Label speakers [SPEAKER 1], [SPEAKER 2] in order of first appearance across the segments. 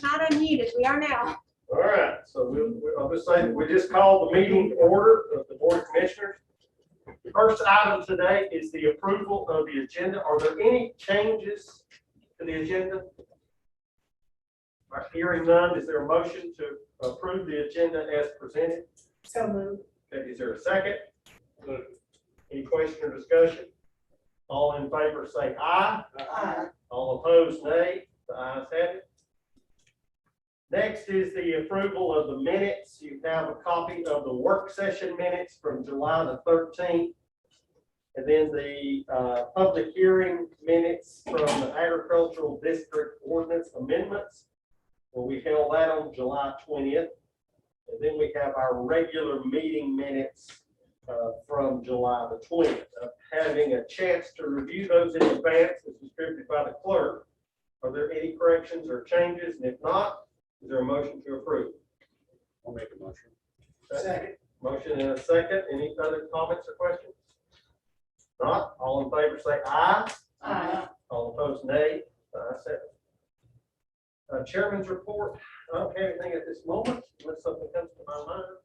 [SPEAKER 1] Not unmuted, we are now.
[SPEAKER 2] All right, so I'll just say, we just called the meeting to order of the Board of Commissioners. The first item today is the approval of the agenda. Are there any changes to the agenda? All right, hearing none, is there a motion to approve the agenda as presented?
[SPEAKER 1] So moved.
[SPEAKER 2] Okay, is there a second? Any question or discussion? All in favor say aye.
[SPEAKER 1] Aye.
[SPEAKER 2] All opposed, nay. The ayes have it. Next is the approval of the minutes. You have a copy of the work session minutes from July the 13th. And then the public hearing minutes from the agricultural district ordinance amendments. Well, we held that on July 20th. And then we have our regular meeting minutes from July the 20th. Having a chance to review those in advance as distributed by the clerk. Are there any corrections or changes? And if not, is there a motion to approve?
[SPEAKER 3] I'll make a motion.
[SPEAKER 2] Second. Motion and a second. Any other comments or questions? Not, all in favor say aye.
[SPEAKER 1] Aye.
[SPEAKER 2] All opposed, nay. The ayes have it. Chairman's report. I don't have anything at this moment unless something comes to my mind.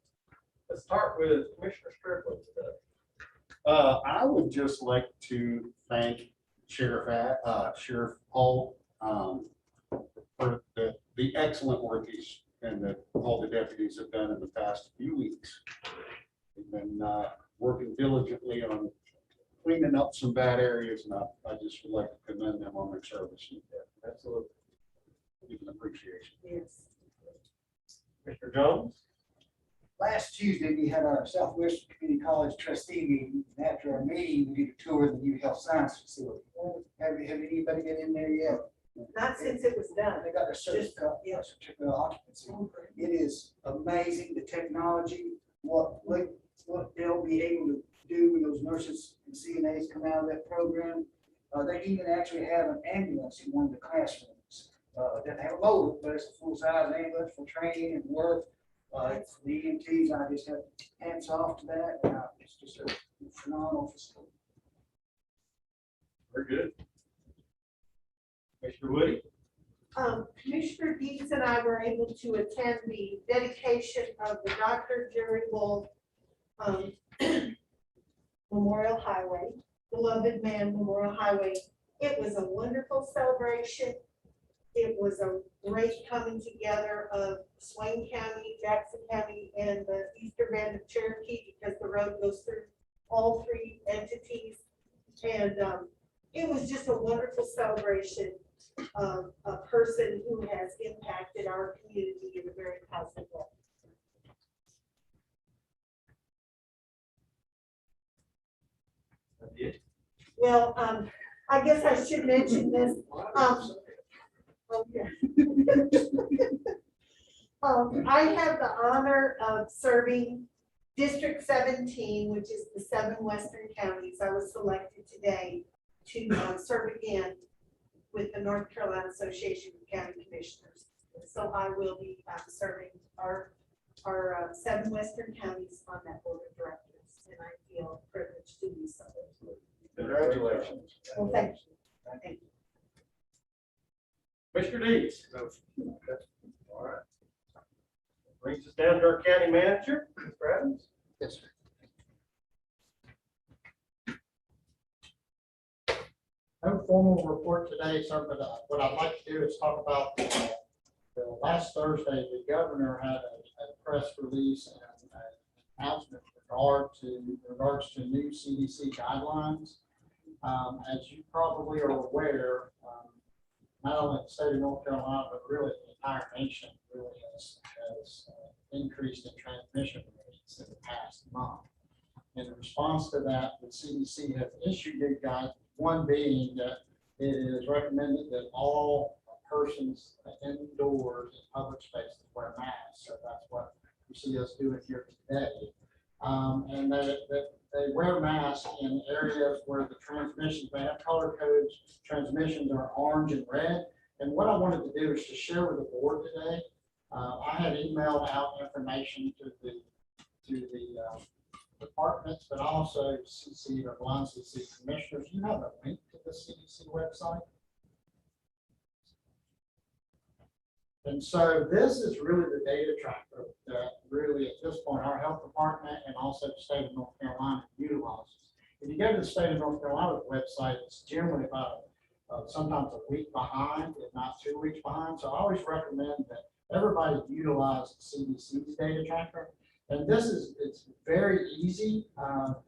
[SPEAKER 2] Let's start with Commissioner Strickland today.
[SPEAKER 3] I would just like to thank Sheriff Hall for the excellent work he's and that all the deputies have done in the past few weeks. They've been working diligently on cleaning up some bad areas, and I just would like to commend them on their service.
[SPEAKER 2] Absolutely.
[SPEAKER 3] Give an appreciation.
[SPEAKER 1] Yes.
[SPEAKER 2] Mr. Jones.
[SPEAKER 4] Last Tuesday, we had our Southwestern Community College trustee meeting. And after our meeting, we did a tour of the new health science facility. Have anybody been in there yet?
[SPEAKER 1] Not since it was done.
[SPEAKER 4] They got their certificate of occupancy. It is amazing, the technology, what they'll be able to do when those nurses and CNAs come out of that program. They even actually have an ambulance in one of the classrooms. Doesn't have a motor, but it's a full-size ambulance for training and work. It's the EMTs, I just have hands off to that. It's just a phenomenal facility.
[SPEAKER 2] Very good. Mr. Woody.
[SPEAKER 5] Commissioner Deeds and I were able to attend the dedication of the Dr. Jerry Wolf Memorial Highway, Beloved Man Memorial Highway. It was a wonderful celebration. It was a great coming together of Swain County, Jackson County, and the Eastern Band of Cherokee, because the road goes through all three entities. And it was just a wonderful celebration of a person who has impacted our community in a very positive way. Well, I guess I should mention this. I have the honor of serving District 17, which is the 7 western counties. I was selected today to serve again with the North Carolina Association of County Commissioners. So I will be serving our 7 western counties on that board of directors, and I feel privileged to do so.
[SPEAKER 2] Congratulations.
[SPEAKER 5] Well, thank you. Thank you.
[SPEAKER 2] Mr. Deeds. All right. Brings us down to our county manager, Mr. Adams.
[SPEAKER 3] Yes, sir.
[SPEAKER 6] No formal report today, sir, but what I'd like to do is talk about the last Thursday, the governor had a press release and an announcement in regards to new CDC guidelines. As you probably are aware, not only the state of North Carolina, but really the entire nation really has increased in transmission rates in the past month. In response to that, the CDC has issued new guidelines, one being that it is recommended that all persons indoors in public spaces wear masks. So that's what you see us doing here today. And that they wear masks in areas where the transmissions, they have color codes, transmissions are orange and red. And what I wanted to do is to share with the board today. I had emailed out information to the departments, but also CC or blind CC commissioners. You have a link to the CDC website. And so this is really the data tracker that really at this point, our health department and also the state of North Carolina utilizes. If you go to the state of North Carolina's website, it's generally about sometimes a week behind, if not 2 weeks behind. So I always recommend that everybody utilize the CDC's data tracker. And this is, it's very easy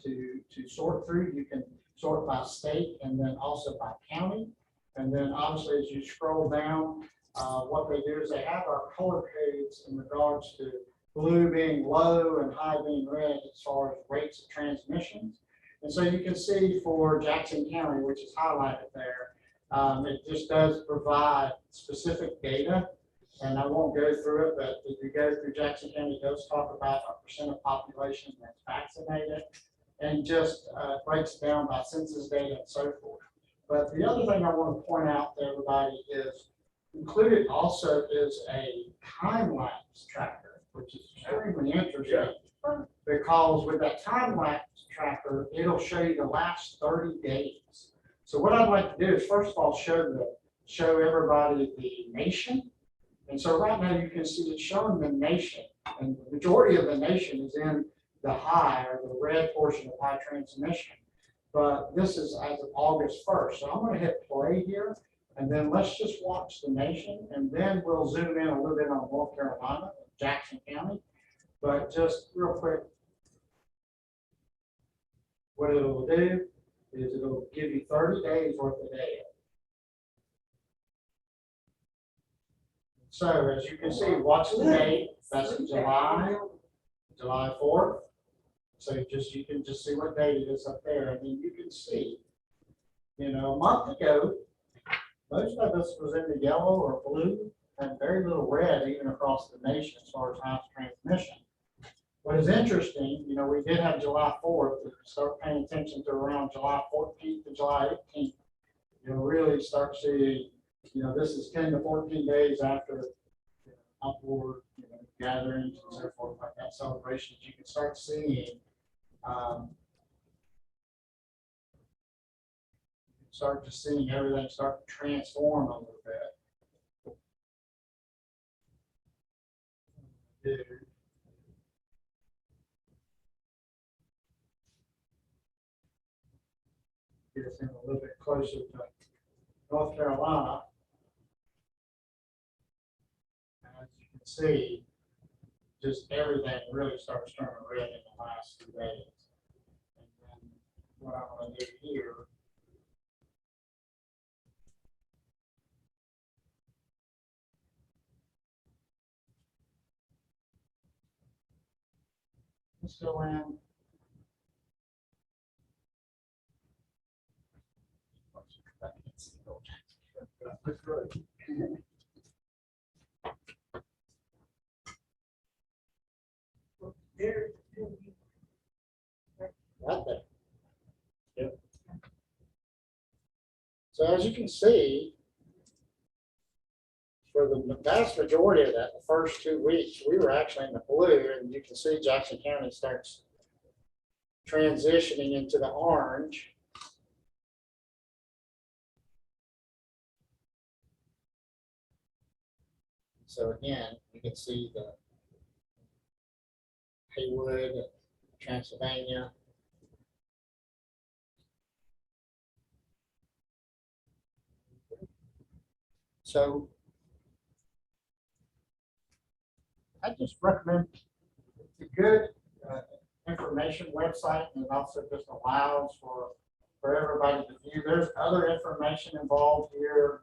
[SPEAKER 6] to sort through. You can sort by state and then also by county. And then obviously as you scroll down, what they do is they have our color codes in regards to blue being low and high being red as far as rates of transmissions. And so you can see for Jackson County, which is highlighted there, it just does provide specific data. And I won't go through it, but if you go through Jackson County, it does talk about our percent of population that's vaccinated and just breaks it down by census data and so forth. But the other thing I want to point out to everybody is included also is a time-lapse tracker, which is extremely interesting. Because with that time-lapse tracker, it'll show you the last 30 days. So what I'd like to do is first of all show everybody the nation. And so right now you can see it's showing the nation, and the majority of the nation is in the high or the red portion of high transmission. But this is as of August 1st. So I'm going to hit play here, and then let's just watch the nation, and then we'll zoom in a little bit on North Carolina, Jackson County. But just real quick, what it'll do is it'll give you 30 days worth of data. So as you can see, watch the date, that's in July 4th. So you can just see what date it is up there, and then you can see, a month ago, most of us was in the yellow or blue and very little red even across the nation as far as house transmission. What is interesting, we did have July 4th, if you start paying attention to around July 14th to July 18th, you'll really start seeing, this is 10 to 14 days after outdoor gatherings and so forth, like that celebrations, you can start seeing everything start to transform a little bit. Get us in a little bit closer to North Carolina. As you can see, just everything really starts turning red in the last 2 days. And then what I'm going to do here let's go in. That's good.
[SPEAKER 1] There.
[SPEAKER 6] Right there. Yep. So as you can see, for the vast majority of that, the first 2 weeks, we were actually in the blue, and you can see Jackson County starts transitioning into the orange. So again, you can see the Haywood, Transylvania. So I just recommend it's a good information website, and it also just allows for everybody to view. There's other information involved here,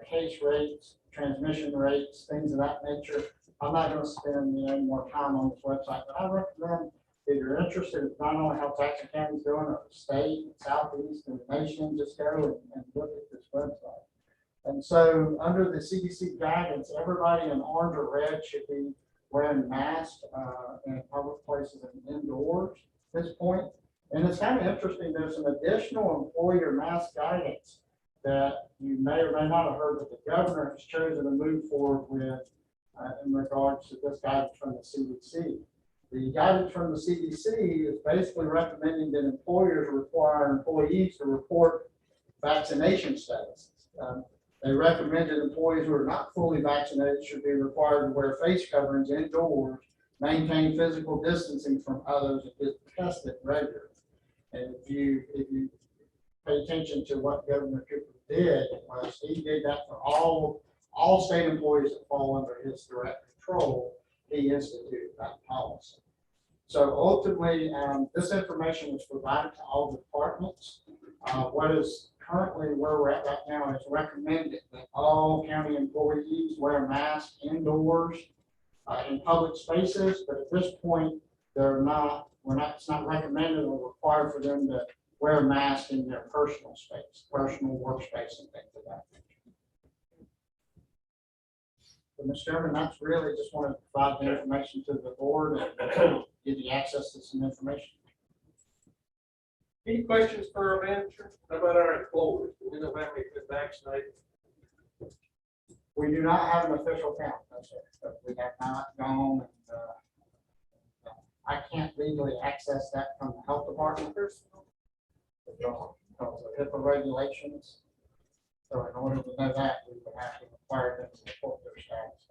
[SPEAKER 6] case rates, transmission rates, things of that nature. I'm not going to spend any more time on this website, but I recommend if you're interested in not only how Jackson County is doing, or the state, southeast, and the nation, just go and look at this website. And so under the CDC guidance, everybody in orange or red should be wearing masks in public places and indoors at this point. And it's kind of interesting, there's some additional employer mask guidance that you may or may not have heard that the governor has chosen to move forward with in regards to this guidance from the CDC. The guidance from the CDC is basically recommending that employers require employees to report vaccination status. They recommended employees who are not fully vaccinated should be required to wear face coverings indoors, maintain physical distancing from others, and get tested regularly. And if you pay attention to what Governor Cooper did, was he did that for all state employees that fall under his direct control. He instituted that policy. So ultimately, this information was provided to all departments. What is currently where we're at right now is recommended that all county employees wear masks indoors in public spaces, but at this point, it's not recommended or required for them to wear a mask in their personal space, personal workspace and things of that nature. So, Mr. Chairman, that's really just wanted to provide the information to the board and give you access to some information.
[SPEAKER 2] Any questions for our manager?
[SPEAKER 7] How about our employees? Do we know how many been vaccinated?
[SPEAKER 6] We do not have an official count, no, sir. But we have not gone and, I can't legally access that from the health department. Because of HIPAA regulations. So in order to know that, we would have to require them to report their status.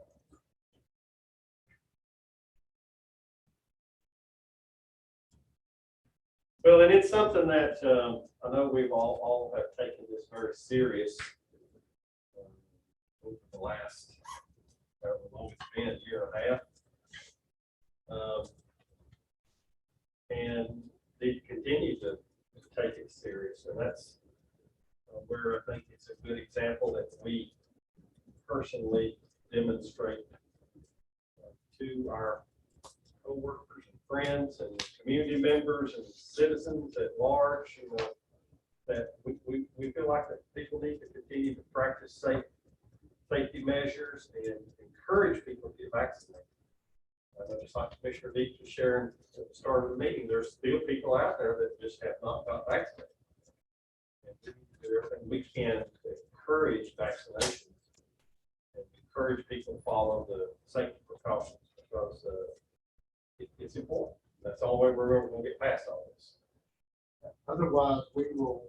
[SPEAKER 2] Well, and it's something that I know we've all have taken this very serious over the last, however long it's been, a year and a half. And they continue to take it serious. And that's where I think it's a good example that we personally demonstrate to our coworkers and friends and community members and citizens at large, you know, that we feel like that people need to continue to practice safety measures and encourage people to get vaccinated. Just like Commissioner Deeks was sharing at the start of the meeting, there's still people out there that just have not got vaccinated. And we need to do everything we can to encourage vaccination and encourage people to follow the safety precautions because it's important. That's the only way we're ever going to get past all this.
[SPEAKER 6] Otherwise, we will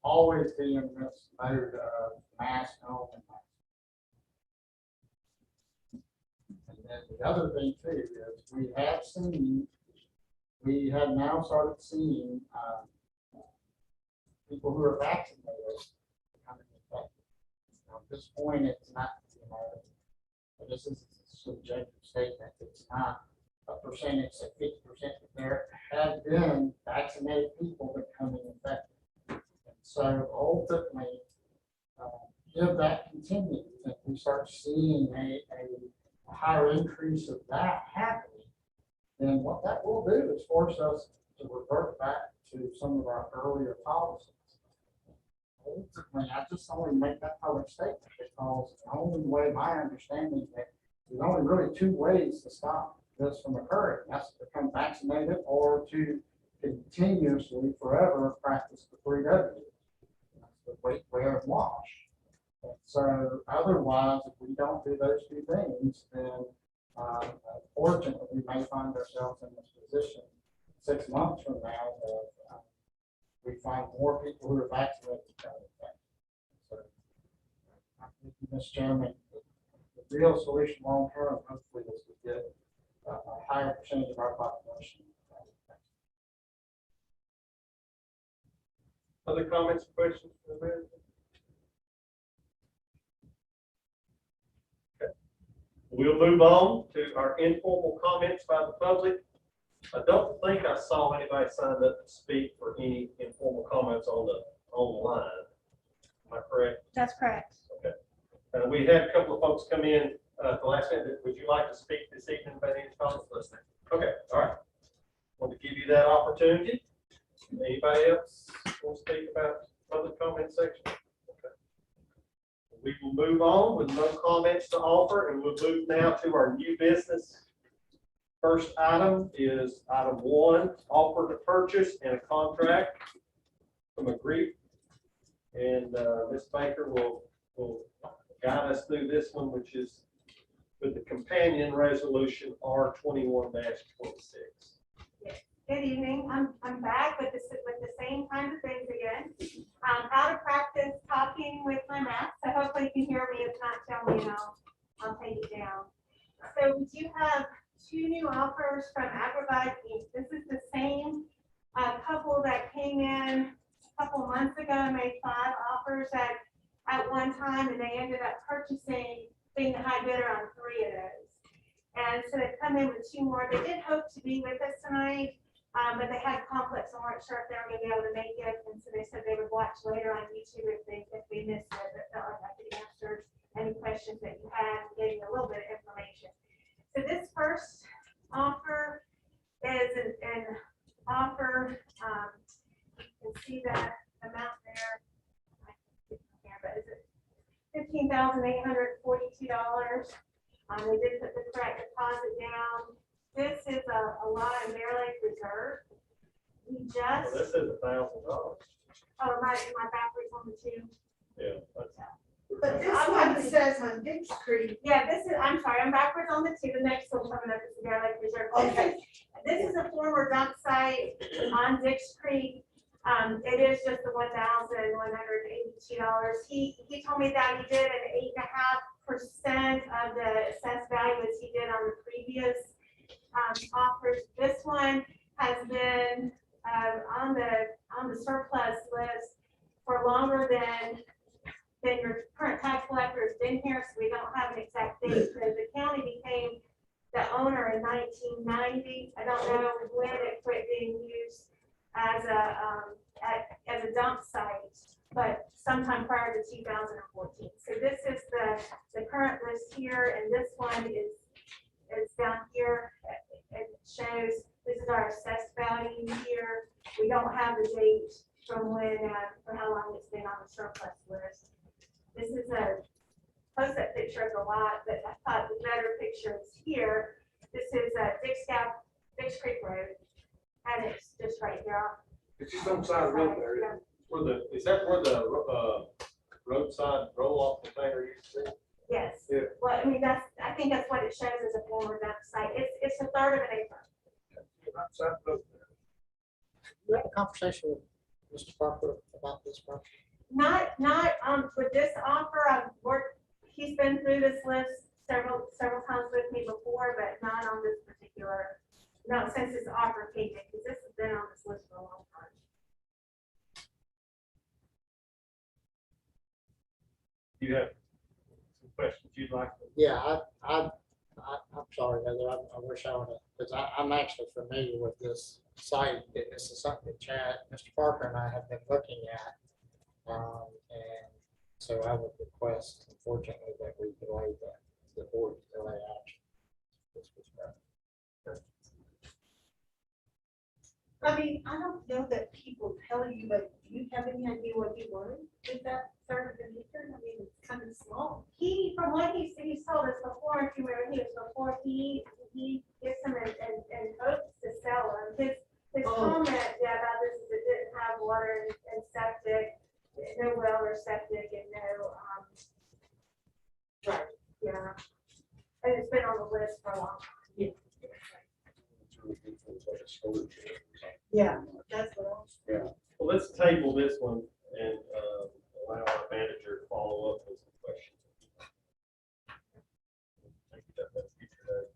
[SPEAKER 6] always be in this mode of mask on and mask. And then the other thing too is we have now started seeing people who are vaccinated becoming infected. Now, at this point, it's not, you know, this is a subjective statement. It's not a percentage of 50%, but there have been vaccinated people becoming infected. And so ultimately, if that continues, if we start seeing a higher increase of that happening, then what that will do is force us to revert back to some of our earlier policies. Ultimately, I just only make that public statement because the only way, my understanding, that there's only really two ways to stop this from occurring. That's to become vaccinated or to continuously forever practice the 3 Ws. That's the weight, wear, and wash. And so otherwise, if we don't do those 2 things, then unfortunately, we may find ourselves in this position 6 months from now that we find more people who are vaccinated becoming infected. So I think, Mr. Chairman, the real solution long term, hopefully, is to get a higher percentage of our population.
[SPEAKER 2] Other comments or questions for the manager? Okay. We'll move on to our informal comments by the public. I don't think I saw anybody signed up to speak for any informal comments on the line. Am I correct?
[SPEAKER 1] That's correct.
[SPEAKER 2] Okay. We had a couple of folks come in the last minute. Would you like to speak this evening about any comments listening? Okay, all right. Want to give you that opportunity. Anybody else want to speak about public comment section? Okay. We will move on with no comments to offer, and we'll move now to our new business. First item is item 1, offer to purchase and a contract from Agree. And Ms. Baker will guide us through this one, which is with the companion resolution R21-26.
[SPEAKER 1] Good evening. I'm back with the same kinds of things again. Out of practice talking with my mask, so hopefully so you can hear me. If not, tell me and I'll take it down. So we do have two new offers from Agrabite Inc. This is the same couple that came in a couple months ago, made 5 offers at one time, and they ended up purchasing, being the high bidder on 3 of those. And so they've come in with 2 more. They did hope to be with us tonight, but they had conflicts and weren't sure if they were gonna be able to make it. And so they said they would watch later on YouTube if we missed it, but felt like I could answer any questions that you had and gave you a little bit of information. So this first offer is an offer, you can see that amount there. I can't see it from here, but is it $15,842? They did put the correct deposit down. This is a lot in Bear Lake Reserve. We
[SPEAKER 2] Well,
[SPEAKER 1] just,
[SPEAKER 2] this is $1,000.
[SPEAKER 1] oh, am I backwards on the 2?
[SPEAKER 2] Yeah.
[SPEAKER 5] But this one says on Dix Creek.
[SPEAKER 1] Yeah, this is, I'm sorry, I'm backwards on the 2. The next one coming up is the Bear Lake Reserve. This is a former dump site on Dix Creek. It is just the $1,182. He told me that he did an 8.5% of the assessed value as he did on the previous offers. This one has been on the surplus list for longer than your current tax collector has been here, so we don't have an exact date. Because the county became the owner in 1990. I don't know when it quit being used as a dump site, but sometime prior to 2014. So this is the current list here, and this one is down here. It shows this is our assessed value here. We don't have the date from when for how long it's been on the surplus list. This is a close-up picture of the lot, but I thought the better picture is here. This is Dix Creek Road, and it's just right here.
[SPEAKER 7] It's just on the side of the road there. Is that where the roadside roll-off container used to be?
[SPEAKER 1] Yes.
[SPEAKER 7] Yeah.
[SPEAKER 1] Well, I mean, I think that's what it shows as a former dump site. It's a third of an acre.
[SPEAKER 7] Outside the road there.
[SPEAKER 6] You had a conversation with Mr. Parker about this property?
[SPEAKER 1] Not with this offer. He's been through this list several times with me before, but not on this particular, not since this offer came in, because this has been on this list for a long time.
[SPEAKER 2] Do you have some questions you'd like to?
[SPEAKER 6] Yeah, I'm sorry, Heather, I wish I would have, because I'm actually familiar with this site, and this is something that Chad, Mr. Parker and I have been looking at. And so I would request, unfortunately, that we delay the board delay action. This was right.
[SPEAKER 5] I mean, I don't know that people tell you, but do you have any idea what you wanted with that third of an acre? I mean, it's kind of small.
[SPEAKER 1] From what he's told us before, if you remember, before he gets them and hopes to sell them. His comment, about this is it didn't have water and septic, no well or septic, and no, right, yeah. And it's been on the list for a long time.
[SPEAKER 5] Yeah, that's what I was.
[SPEAKER 2] Well, let's table this one and allow our manager to follow up with some questions. Take it up at a future date.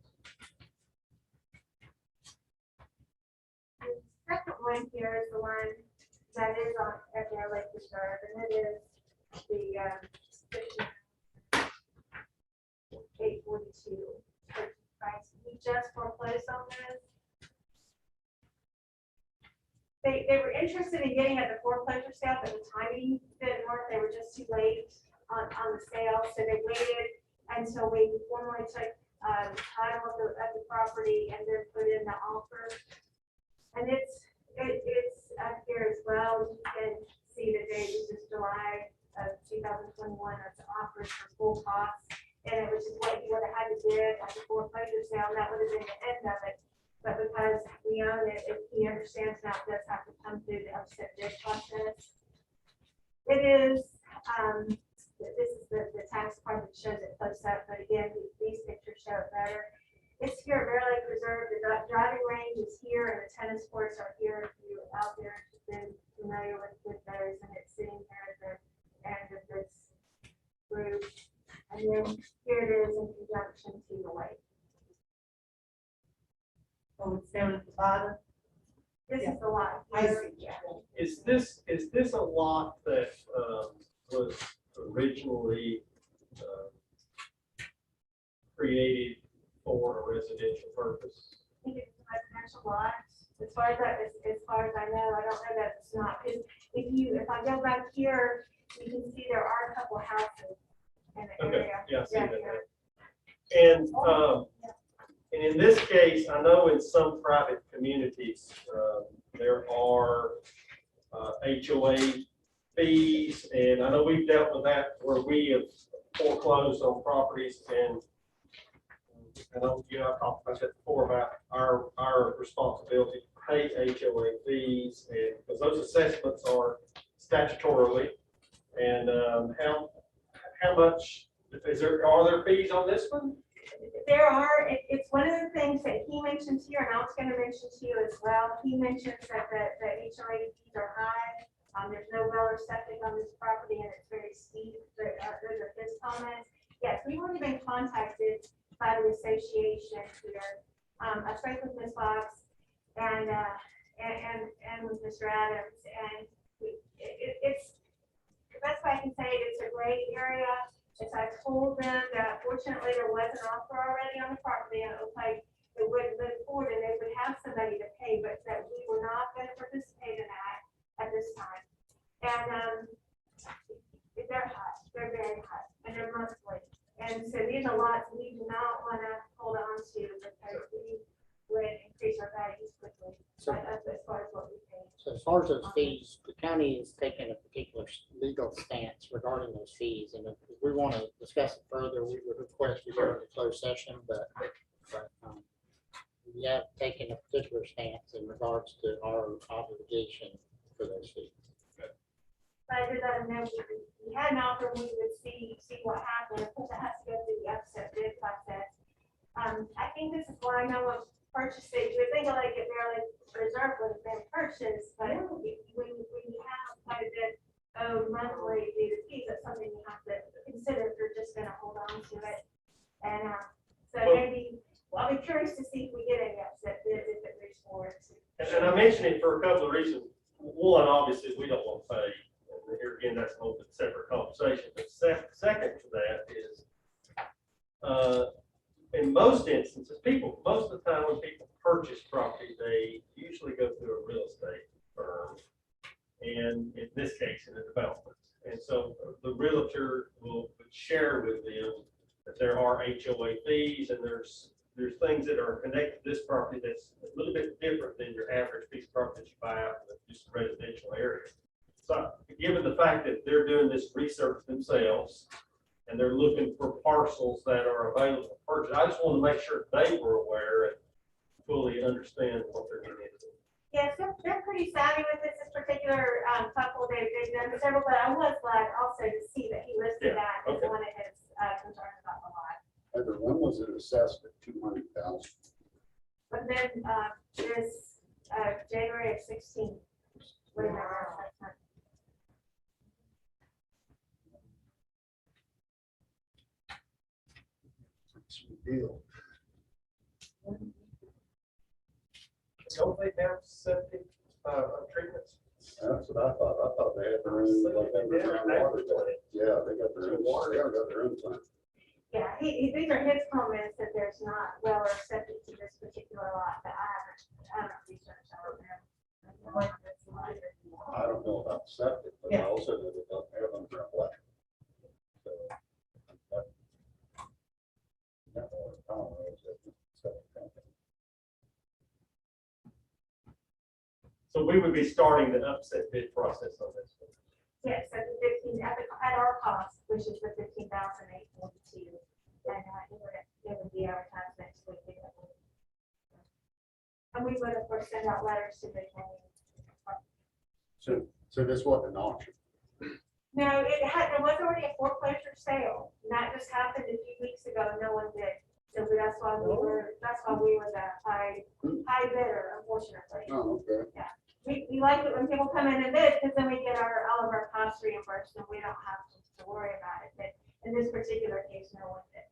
[SPEAKER 1] The second one here is the one that is on at Bear Lake Reserve, and it is the 842. We just foreclosed on this. They were interested in getting at the foreclosure sale, but the timing didn't work. They were just too late on the sale, so they waited until we formally took title of the property and then put in the offer. And it's up here as well. You can see the date, which is July of 2021, of the offers for full cost. And it was just what you would have had to bid at the foreclosure sale, and that would have been the end of it. But because we own it, if he understands now, it does have to come through the upset bid process. It is, this is the tax part that shows it close up, but again, these pictures show it better. It's here at Bear Lake Reserve. The driving range is here, and the tennis courts are here. If you're out there, you've been familiar with those, and it's sitting here at the end of this group. And then here it is in conjunction to the lake.
[SPEAKER 5] Oh, it's down at the bottom.
[SPEAKER 1] This is the lot
[SPEAKER 5] I
[SPEAKER 1] here.
[SPEAKER 5] see.
[SPEAKER 1] Yeah.
[SPEAKER 2] Is this a lot that, was originally, created for a residential purpose?
[SPEAKER 1] I think it's a residential lot. As far as I know, I don't know that it's not, because if I go back here, you can see there are a couple houses in the
[SPEAKER 2] Okay,
[SPEAKER 1] area.
[SPEAKER 2] yeah, I see
[SPEAKER 1] Yeah,
[SPEAKER 2] that. And in this case, I know in some private communities, there are HOA fees, and I know we've dealt with that where we have foreclosed on properties, and I know, I talked about that before about our responsibility to pay HOA fees, and because those assessments are statutorily, and how much are there fees on this one?
[SPEAKER 1] There are, it's one of the things that he mentioned here, and I was gonna mention to you as well. He mentions that the HOA fees are high. There's no well or septic on this property, and it's very steep. Those are his comments. Yes, we've already been contacted by the association here. I spoke with Ms. Fox and with Mr. Adams, and it's, the best way I can say it, it's a great area. As I told them that fortunately there was an offer already on the property, and it looked like it would move forward and they would have somebody to pay, but that we were not going to participate in that at this time. And they're hot, they're very hot, and they're monthly. And so these are lots we do not want to hold on to because we would increase our values quickly.
[SPEAKER 6] So-
[SPEAKER 1] As far as what we pay.
[SPEAKER 6] So as far as those fees, the county is taking a particular legal stance regarding those fees, and if we want to discuss it further, we would request we go into closed session, but we have taken a particular stance in regards to our obligation for those fees.
[SPEAKER 1] But I did let them know we had an offer, we would see what happened. Of course, it has to go through the upset bid process. I think this is why no one purchased it. You would think like it barely reserved would have been purchased, but when you have quite a bit owed monthly due to fees, that's something you have to consider if you're just gonna hold on to it. And, so maybe, well, I'll be curious to see if we get any upset bid if it moves forward.
[SPEAKER 2] And I mention it for a couple of reasons. One, obviously, we don't want to pay. And here again, that's a whole separate conversation. But second to that is, in most instances, most of the time when people purchase property, they usually go through a real estate firm. And in this case, in a development. And so the realtor would share with them that there are HOA fees, and there's things that are connected to this property that's a little bit different than your average piece of property that you buy out in just a residential area. So given the fact that they're doing this research themselves and they're looking for parcels that are available for purchase, I just want to make sure they were aware and fully understand what they're getting into.
[SPEAKER 1] Yes, they're pretty savvy with this particular couple. They've done several, but I was glad also to see that he listed that as
[SPEAKER 2] okay.
[SPEAKER 1] one of his concerns about the lot.
[SPEAKER 3] Heather, when was it assessed at 200,000?
[SPEAKER 1] But then this January of 16. What is that?
[SPEAKER 3] Deal.
[SPEAKER 2] Don't they have septic treatments?
[SPEAKER 3] That's what I thought. I thought they had their own, like, underground water. Yeah, they got their own water. They got their own plant.
[SPEAKER 1] Yeah, these are his comments that there's not well or septic to this particular lot, but I haven't researched. I don't know.
[SPEAKER 3] I don't know about septic, but I also know they don't have underground water. So, that water tolerates it.
[SPEAKER 2] So we would be starting the upset bid process on this one.
[SPEAKER 1] Yes, so the 15 at our cost, which is the 15,842, and it would be advertised next week. And we would of course send out letters to the county.
[SPEAKER 3] So this wasn't an auction.
[SPEAKER 1] No, there was already a foreclosure sale, and that just happened a few weeks ago. No one did, so that's why we were the high bidder, unfortunately.
[SPEAKER 3] Oh, okay.
[SPEAKER 1] We like it when people come in and bid, because then we get all of our costs reimbursed, and we don't have to worry about it. But in this particular case, no one did.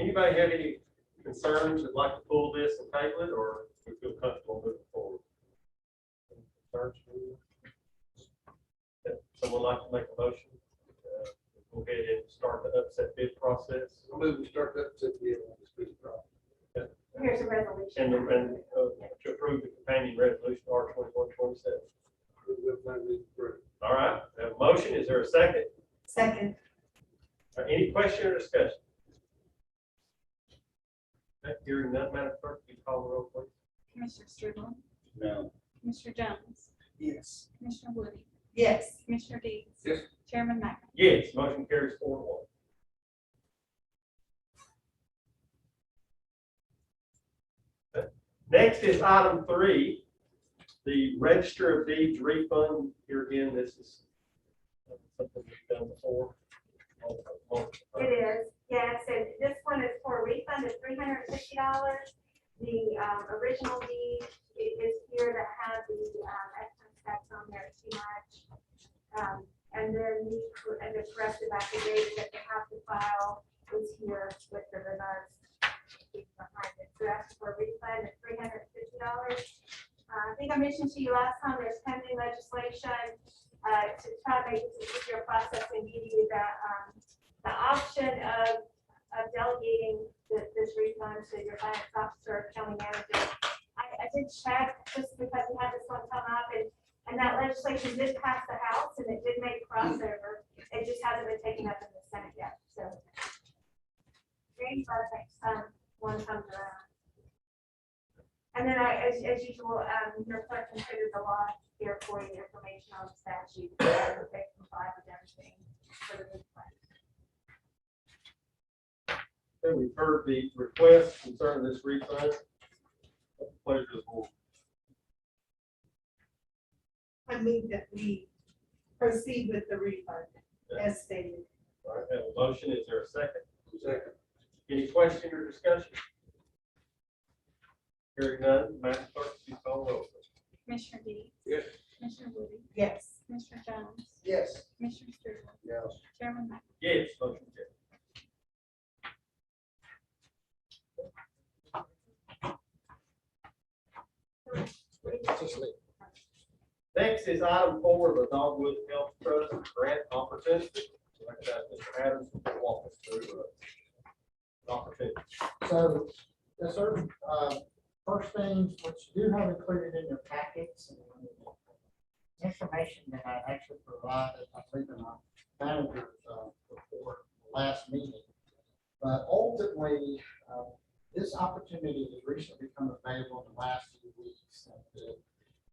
[SPEAKER 7] Anybody have any concerns that'd like to pull this and table it, or we feel comfortable moving forward? Any concerns? Okay, someone like to make a motion? Go ahead and start the upset bid process.
[SPEAKER 8] I'll move to start that to the on this bid process.
[SPEAKER 1] Here's a resolution.
[SPEAKER 7] And to approve the companion resolution R 2127. All right, we have a motion. Is there a second?
[SPEAKER 5] Second.
[SPEAKER 7] Any question or discussion? Okay, hearing none, Madam Clerk, can you call the roll, please?
[SPEAKER 9] Commissioner Stridley,
[SPEAKER 3] No.
[SPEAKER 9] Commissioner Jones,
[SPEAKER 4] Yes.
[SPEAKER 9] Commissioner Woody,
[SPEAKER 5] Yes.
[SPEAKER 9] Commissioner Deeds.
[SPEAKER 8] Yes.
[SPEAKER 9] Chairman Mack.
[SPEAKER 7] Yes, motion carries 4-1. Okay. Next is item 3, the Register of Deeds refund. Here again, this is something we've done before.
[SPEAKER 1] It is, yes, and this one is for a refund of $350. The original deed is here that had the excise tax on there too much. And then the corrected affidavit that they have to file is here with the revised deed behind it. So that's for a refund of $350. I think I mentioned to you last time, there's pending legislation to try to make it an easier process and give you the option of delegating this refund to your finance officer or county manager. I did check just because we had this one come up, and that legislation did pass the House and it did make crossover. It just hasn't been taken up in the Senate yet, so. Maybe by the next time one comes around. And then as usual, your clerk considered the law here for you, information on the statute, they comply with everything for the refund.
[SPEAKER 7] Okay, we've heard the request concerning this refund. Pleasure of the board.
[SPEAKER 5] I move that we proceed with the refund as stated.
[SPEAKER 7] All right, have a motion. Is there a second?
[SPEAKER 8] Second.
[SPEAKER 7] Any question or discussion? Hearing none, Madam Clerk, please call the roll.
[SPEAKER 9] Commissioner Deeds.
[SPEAKER 8] Yes.
[SPEAKER 9] Commissioner Woody,
[SPEAKER 5] Yes.
[SPEAKER 9] Commissioner Jones,
[SPEAKER 4] Yes.
[SPEAKER 9] Commissioner Stridley,
[SPEAKER 8] Yes.
[SPEAKER 9] Chairman Mack.
[SPEAKER 7] Yes, motion carries. Next is item 4, the Dogwood Health Trust grant opportunity. Like that, Mr. Adams will walk us through the opportunity.
[SPEAKER 6] So, yes, sir. First things, which you do have included in your packets, and information that I actually provided, I believe in our manager's report last meeting. But ultimately, this opportunity has recently become available in the last few weeks.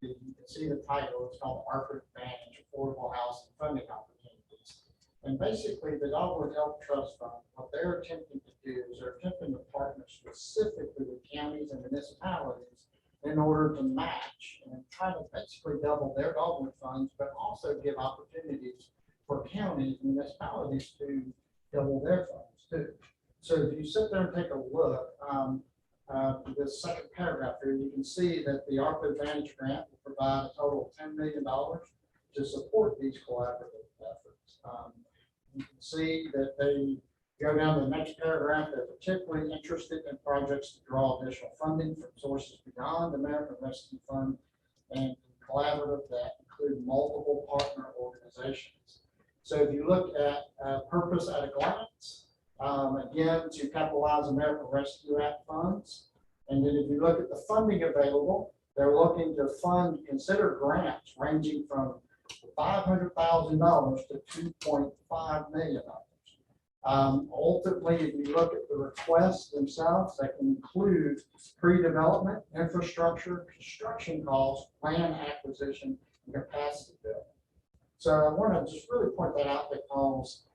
[SPEAKER 6] You can see the title, it's called ARPA Advantage Affordable Housing Funding Opportunities. And basically, the Dogwood Health Trust Fund, what they're attempting to do is they're attempting to partner specifically with counties and municipalities in order to match and try to basically double their Dogwood funds, but also give opportunities for counties and municipalities to double their funds too. So if you sit there and take a look, this second paragraph here, you can see that the ARPA Advantage grant will provide a total of $10 million to support these collaborative efforts. You can see that they go down to the next paragraph. They're particularly interested in projects to draw additional funding from sources beyond the American Rescue Fund and collaborative that include multiple partner organizations. So if you look at purpose at a glance, again, to capitalize American Rescue Act funds. And then if you look at the funding available, they're looking to consider grants ranging from $500,000 to $2.5 million. Ultimately, if you look at the requests themselves, that can include pre-development, infrastructure, construction costs, land acquisition, and capacity building. So I want to just really point that out because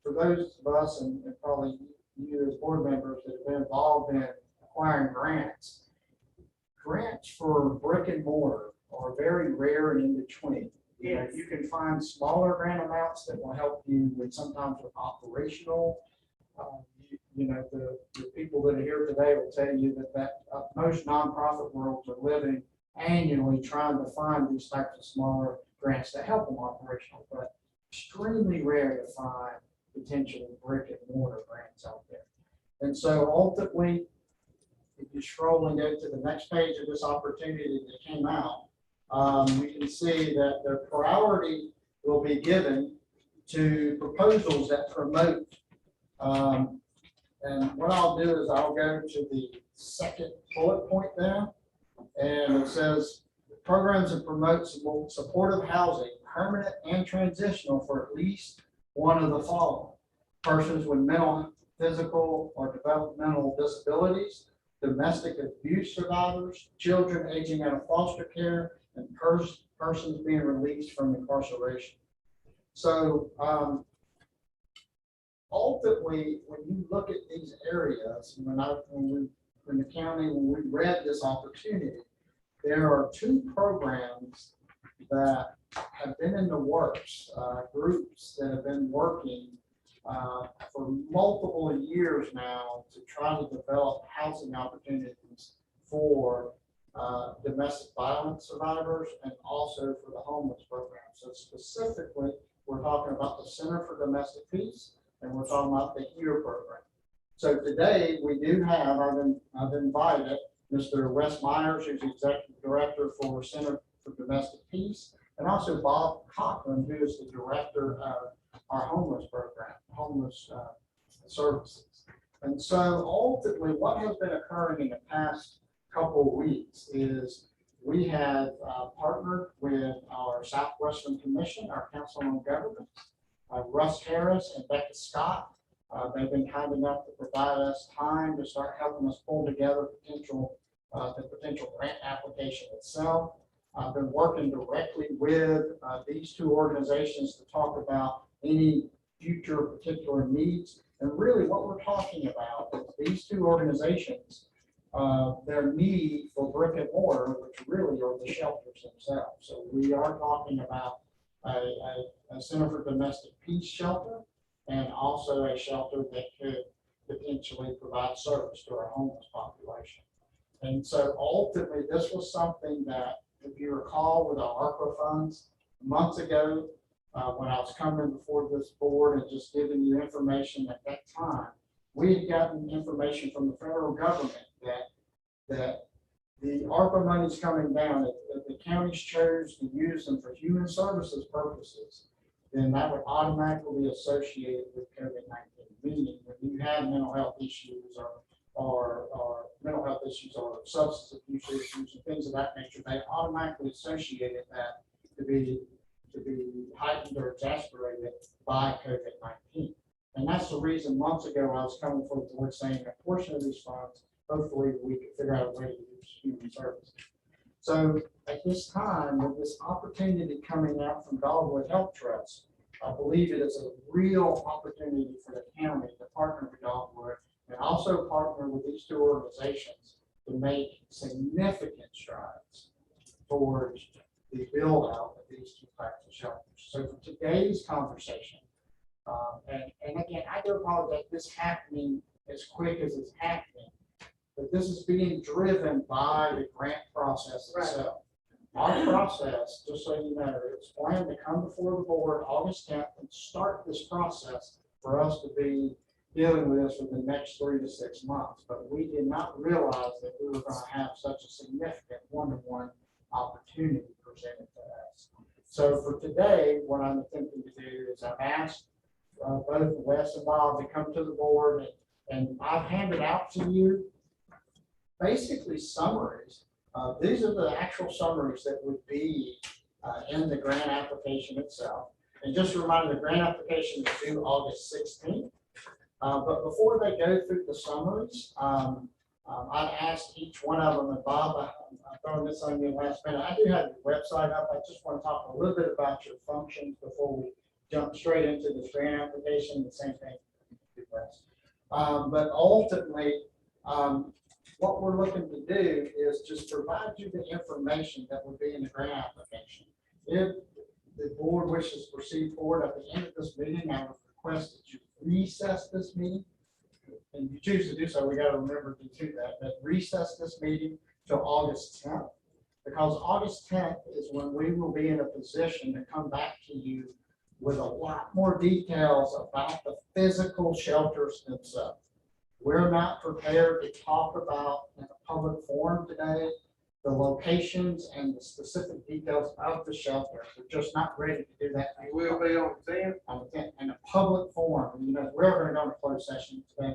[SPEAKER 6] for those of us and probably you as board members that have been involved in acquiring grants for brick and mortar are very rare and in between. You know, you can find smaller grant amounts that will help you with sometimes with operational. The people that are here today will tell you that most nonprofit worlds are living annually trying to find these types of smaller grants to help them operational, but extremely rare to find potential brick and mortar grants out there. And so ultimately, if you scroll and go to the next page of this opportunity that came out, you can see that the priority will be given to proposals that promote. And what I'll do is I'll go to the second bullet point there. And it says, programs that promote supportive housing, permanent and transitional for at least one of the following: persons with mental, physical, or developmental disabilities, domestic abuse survivors, children aging out of foster care, and persons being released from incarceration. So ultimately, when you look at these areas, when the county, when we read this opportunity, there are two programs that have been in the works, groups that have been working for multiple years now to try to develop housing opportunities for domestic violence survivors and also for the homeless program. So specifically, we're talking about the Center for Domestic Peace, and we're talking about the HERE program. So today we do have, I've invited Mr. Wes Myers, who's the Executive Director for Center for Domestic Peace, and also Bob Cochran, who is the Director of our homeless program, homeless services. And so ultimately what has been occurring in the past couple of weeks is we have partnered with our Southwestern Commission, our Council on Government, Russ Harris and Becca Scott. They've been kind enough to provide us time to start helping us pull together the potential grant application itself. I've been working directly with these two organizations to talk about any future particular needs. And really what we're talking about is these two organizations, their need for brick and mortar, which really are the shelters themselves. So we are talking about a Center for Domestic Peace shelter, and also a shelter that could potentially provide service to our homeless population. And so ultimately, this was something that, if you recall, with our ARPA funds months ago, when I was coming before this board and just giving you information at that time, we had gotten information from the federal government that the ARPA money's coming down. If the counties chose to use them for human services purposes, then that would automatically be associated with COVID-19. Meaning, when you have mental health issues or mental health issues or substance abuse issues and things of that nature, they automatically associated that to be heightened or exasperated by COVID-19. And that's the reason months ago I was coming forward the board saying a portion of these funds, hopefully we could figure out a way to use human services. So at this time, with this opportunity coming out from Dogwood Health Trust, I believe it is a real opportunity for the county to partner with Dogwood and also partner with these two organizations to make significant strides towards the build out of these two types of shelters. So for today's conversation, and again, I do apologize this happening as quick as it's happening, but this is being driven by the grant process itself. Our process, just so you know, it's planned to come before the board August 10th and start this process for us to be dealing with this for the next 3 to 6 months. But we did not realize that we were going to have such a significant one-to-one opportunity presented to us. So for today, what I'm attempting to do is I've asked both Wes and Bob to come to the board, and I've handed out to you basically summaries. These are the actual summaries that would be in the grant application itself. And just a reminder, the grant application is due August 16th. But before they go through the summaries, I've asked each one of them, and Bob, I'm throwing this on you last minute. I do have your website up. I just want to talk a little bit about your functions before we jump straight into the grant application. The same thing. But ultimately, what we're looking to do is just provide you the information that would be in the grant application. If the board wishes to proceed forward at the end of this meeting, I would request that you recess this meeting. And if you choose to do so, we got to remember to do that, recess this meeting till August 10th. because August 10th is when we will be in a position to come back to you with a lot more details about the physical shelters themselves. We're not prepared to talk about in a public forum today the locations and the specific details of the shelter. We're just not ready to do that.
[SPEAKER 8] You will be on the 10th?
[SPEAKER 6] On the 10th, in a public forum, you know, we're going to go into closed session today,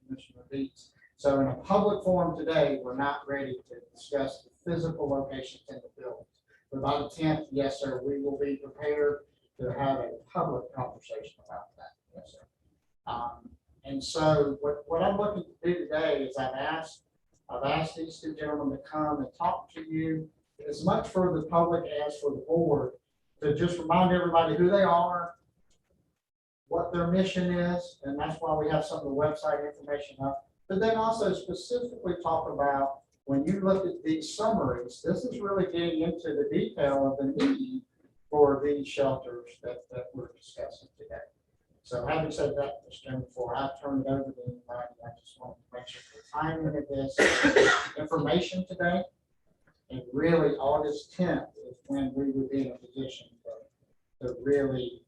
[SPEAKER 6] Commissioner Deeds. So in a public forum today, we're not ready to discuss the physical locations in the buildings. But by the 10th, yes, sir, we will be prepared to have a public conversation about that. Yes, sir. And so what I'm looking to do today is I've asked these two gentlemen to come and talk to you as much for the public as for the board, to just remind everybody who they are, what their mission is, and that's why we have some of the website information up. But then also specifically talk about, when you look at these summaries, this is really getting into the detail of the need for these shelters that we're discussing today. So having said that, Mr. Chairman, before I turn it over to anybody, I just want to make sure the timing of this information today, and really August 10th is when we would be in a position to really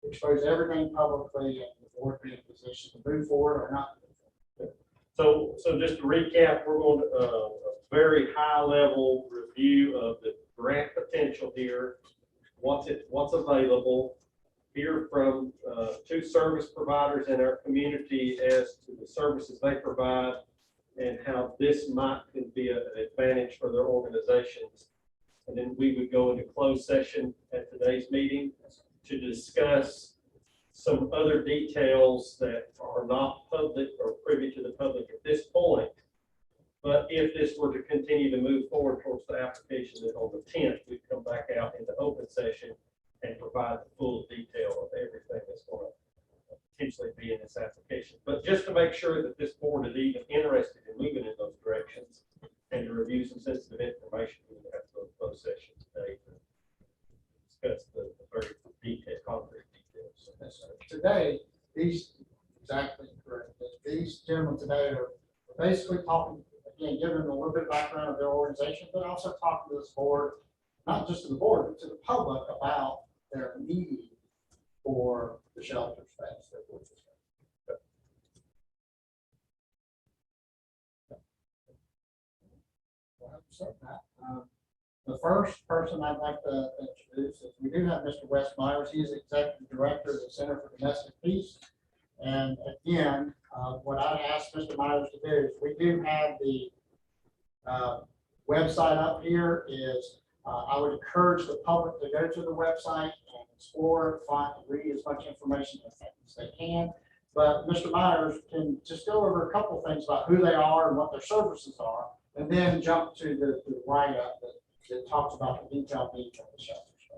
[SPEAKER 6] expose everything publicly and the board be in a position to move forward or not.
[SPEAKER 7] So just to recap, we're going to a very high level review of the grant potential here, what's available, hear from two service providers in our community as to the services they provide and how this might could be an advantage for their organizations. And then we would go into closed session at today's meeting to discuss some other details that are not public or privy to the public at this point. But if this were to continue to move forward towards the application, then on the 10th, we'd come back out into open session and provide the full detail of everything that's going to potentially be in this application. But just to make sure that this board is even interested in moving in those directions and to review some sensitive information, we would have to go to closed session today to discuss the very detailed, concrete details. So that's
[SPEAKER 6] Today, exactly correct. These gentlemen today are basically talking, again, giving them a little bit of background of their organization, but also talking to this board, not just to the board, but to the public about their need for the shelter space that we're discussing. The first person I'd like to introduce is, we do have Mr. Wes Myers. He is Executive Director of the Center for Domestic Peace. And again, what I'd ask Mr. Myers to do is, we do have the website up here. I would encourage the public to go to the website and explore, find, read as much information as they can. But Mr. Myers can just go over a couple of things about who they are and what their services are, and then jump to the write-up that talks about the detailed needs of the shelter space.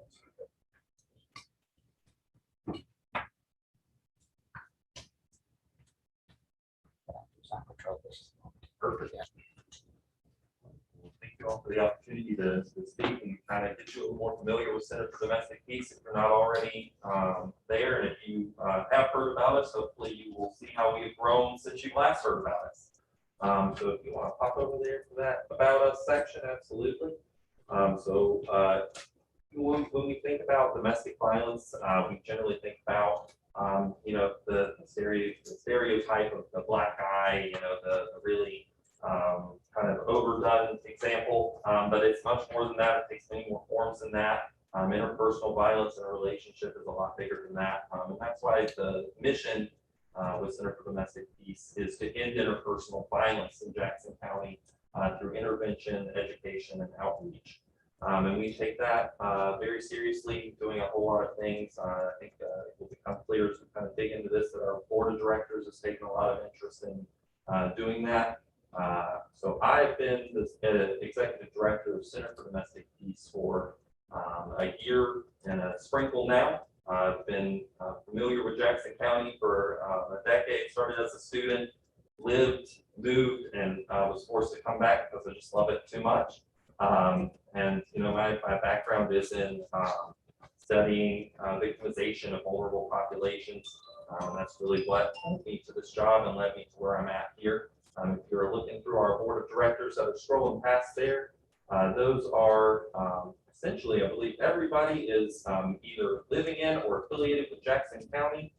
[SPEAKER 10] Perfect. Thank you all for the opportunity to speak and kind of get you a little more familiar with Center for Domestic Peace if you're not already there. And if you have heard about us, hopefully you will see how we have grown since you last heard about us. So if you want to pop over there for that About Us section, absolutely. When we think about domestic violence, we generally think about the stereotype of the black guy, the really kind of overdone example, but it's much more than that. It takes many more forms than that. Interpersonal violence in a relationship is a lot bigger than that, and that's why the mission with Center for Domestic Peace is to end interpersonal violence in Jackson County through intervention, education, and outreach. And we take that very seriously, doing a whole lot of things. I think it will become clear as we kind of dig into this that our board of directors has taken a lot of interest in doing that. So I've been the executive director of Center for Domestic Peace for a year and a sprinkle now. I've been familiar with Jackson County for a decade. Started as a student, lived, moved, and was forced to come back because I just love it too much. My background is in studying victimization of vulnerable populations. That's really what led me to this job and led me to where I'm at here. If you're looking through our board of directors that are scrolling past there, Those are essentially, I believe, everybody is either living in or affiliated with Jackson County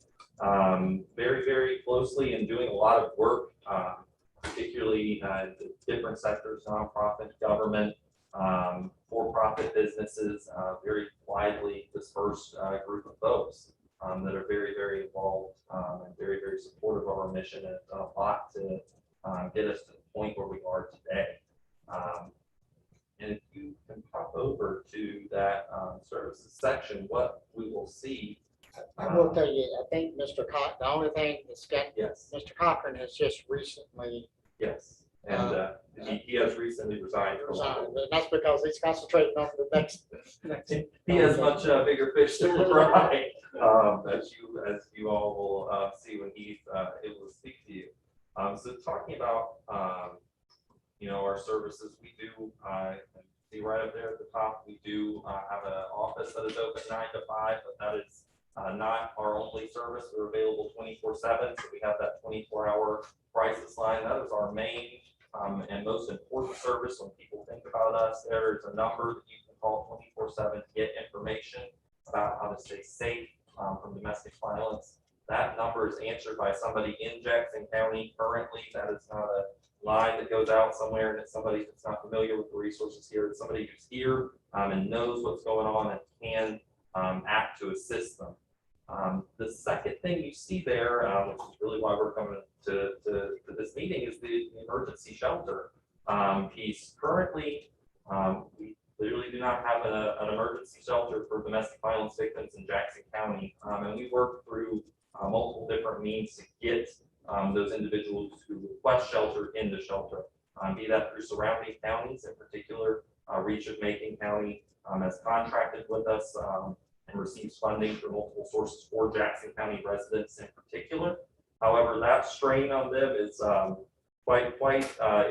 [SPEAKER 10] very, very closely and doing a lot of work, particularly the different sectors, nonprofit, government, for-profit businesses, very widely dispersed group of folks that are very, very involved and very, very supportive of our mission, and have done a lot to get us to the point where we are today. And if you can pop over to that services section, what we will see.
[SPEAKER 6] I will tell you, I think Mr. Cochran, the only thing that's got,
[SPEAKER 10] Yes,
[SPEAKER 6] Mr. Cochran has just recently
[SPEAKER 10] yes, and he has recently resigned. from
[SPEAKER 6] resigned,
[SPEAKER 10] office.
[SPEAKER 6] and that's because he's concentrating on the next.
[SPEAKER 10] He has much bigger fish to fry, as you all will see when he's able to speak to you. So talking about our services, we do see right up there at the top, we do have an office that is open 9 to 5, but that is not our only service. We're available 24/7, so we have that 24-hour crisis line. That is our main and most important service. When people think about us, there is a number that you can call 24/7 to get information about how to stay safe from domestic violence. That number is answered by somebody in Jackson County currently. That is not a line that goes out somewhere and it's somebody that's not familiar with the resources here. It's somebody who's here and knows what's going on and can act to assist them. The second thing you see there, which is really why we're coming to this meeting, is the emergency shelter piece. Currently, we clearly do not have an emergency shelter for domestic violence victims in Jackson County, and we work through multiple different means to get those individuals who request shelter in the shelter, be that through surrounding counties, in particular, Reach of Macon County has contracted with us and receives funding from multiple sources for Jackson County residents in particular. However, that strain on them is quite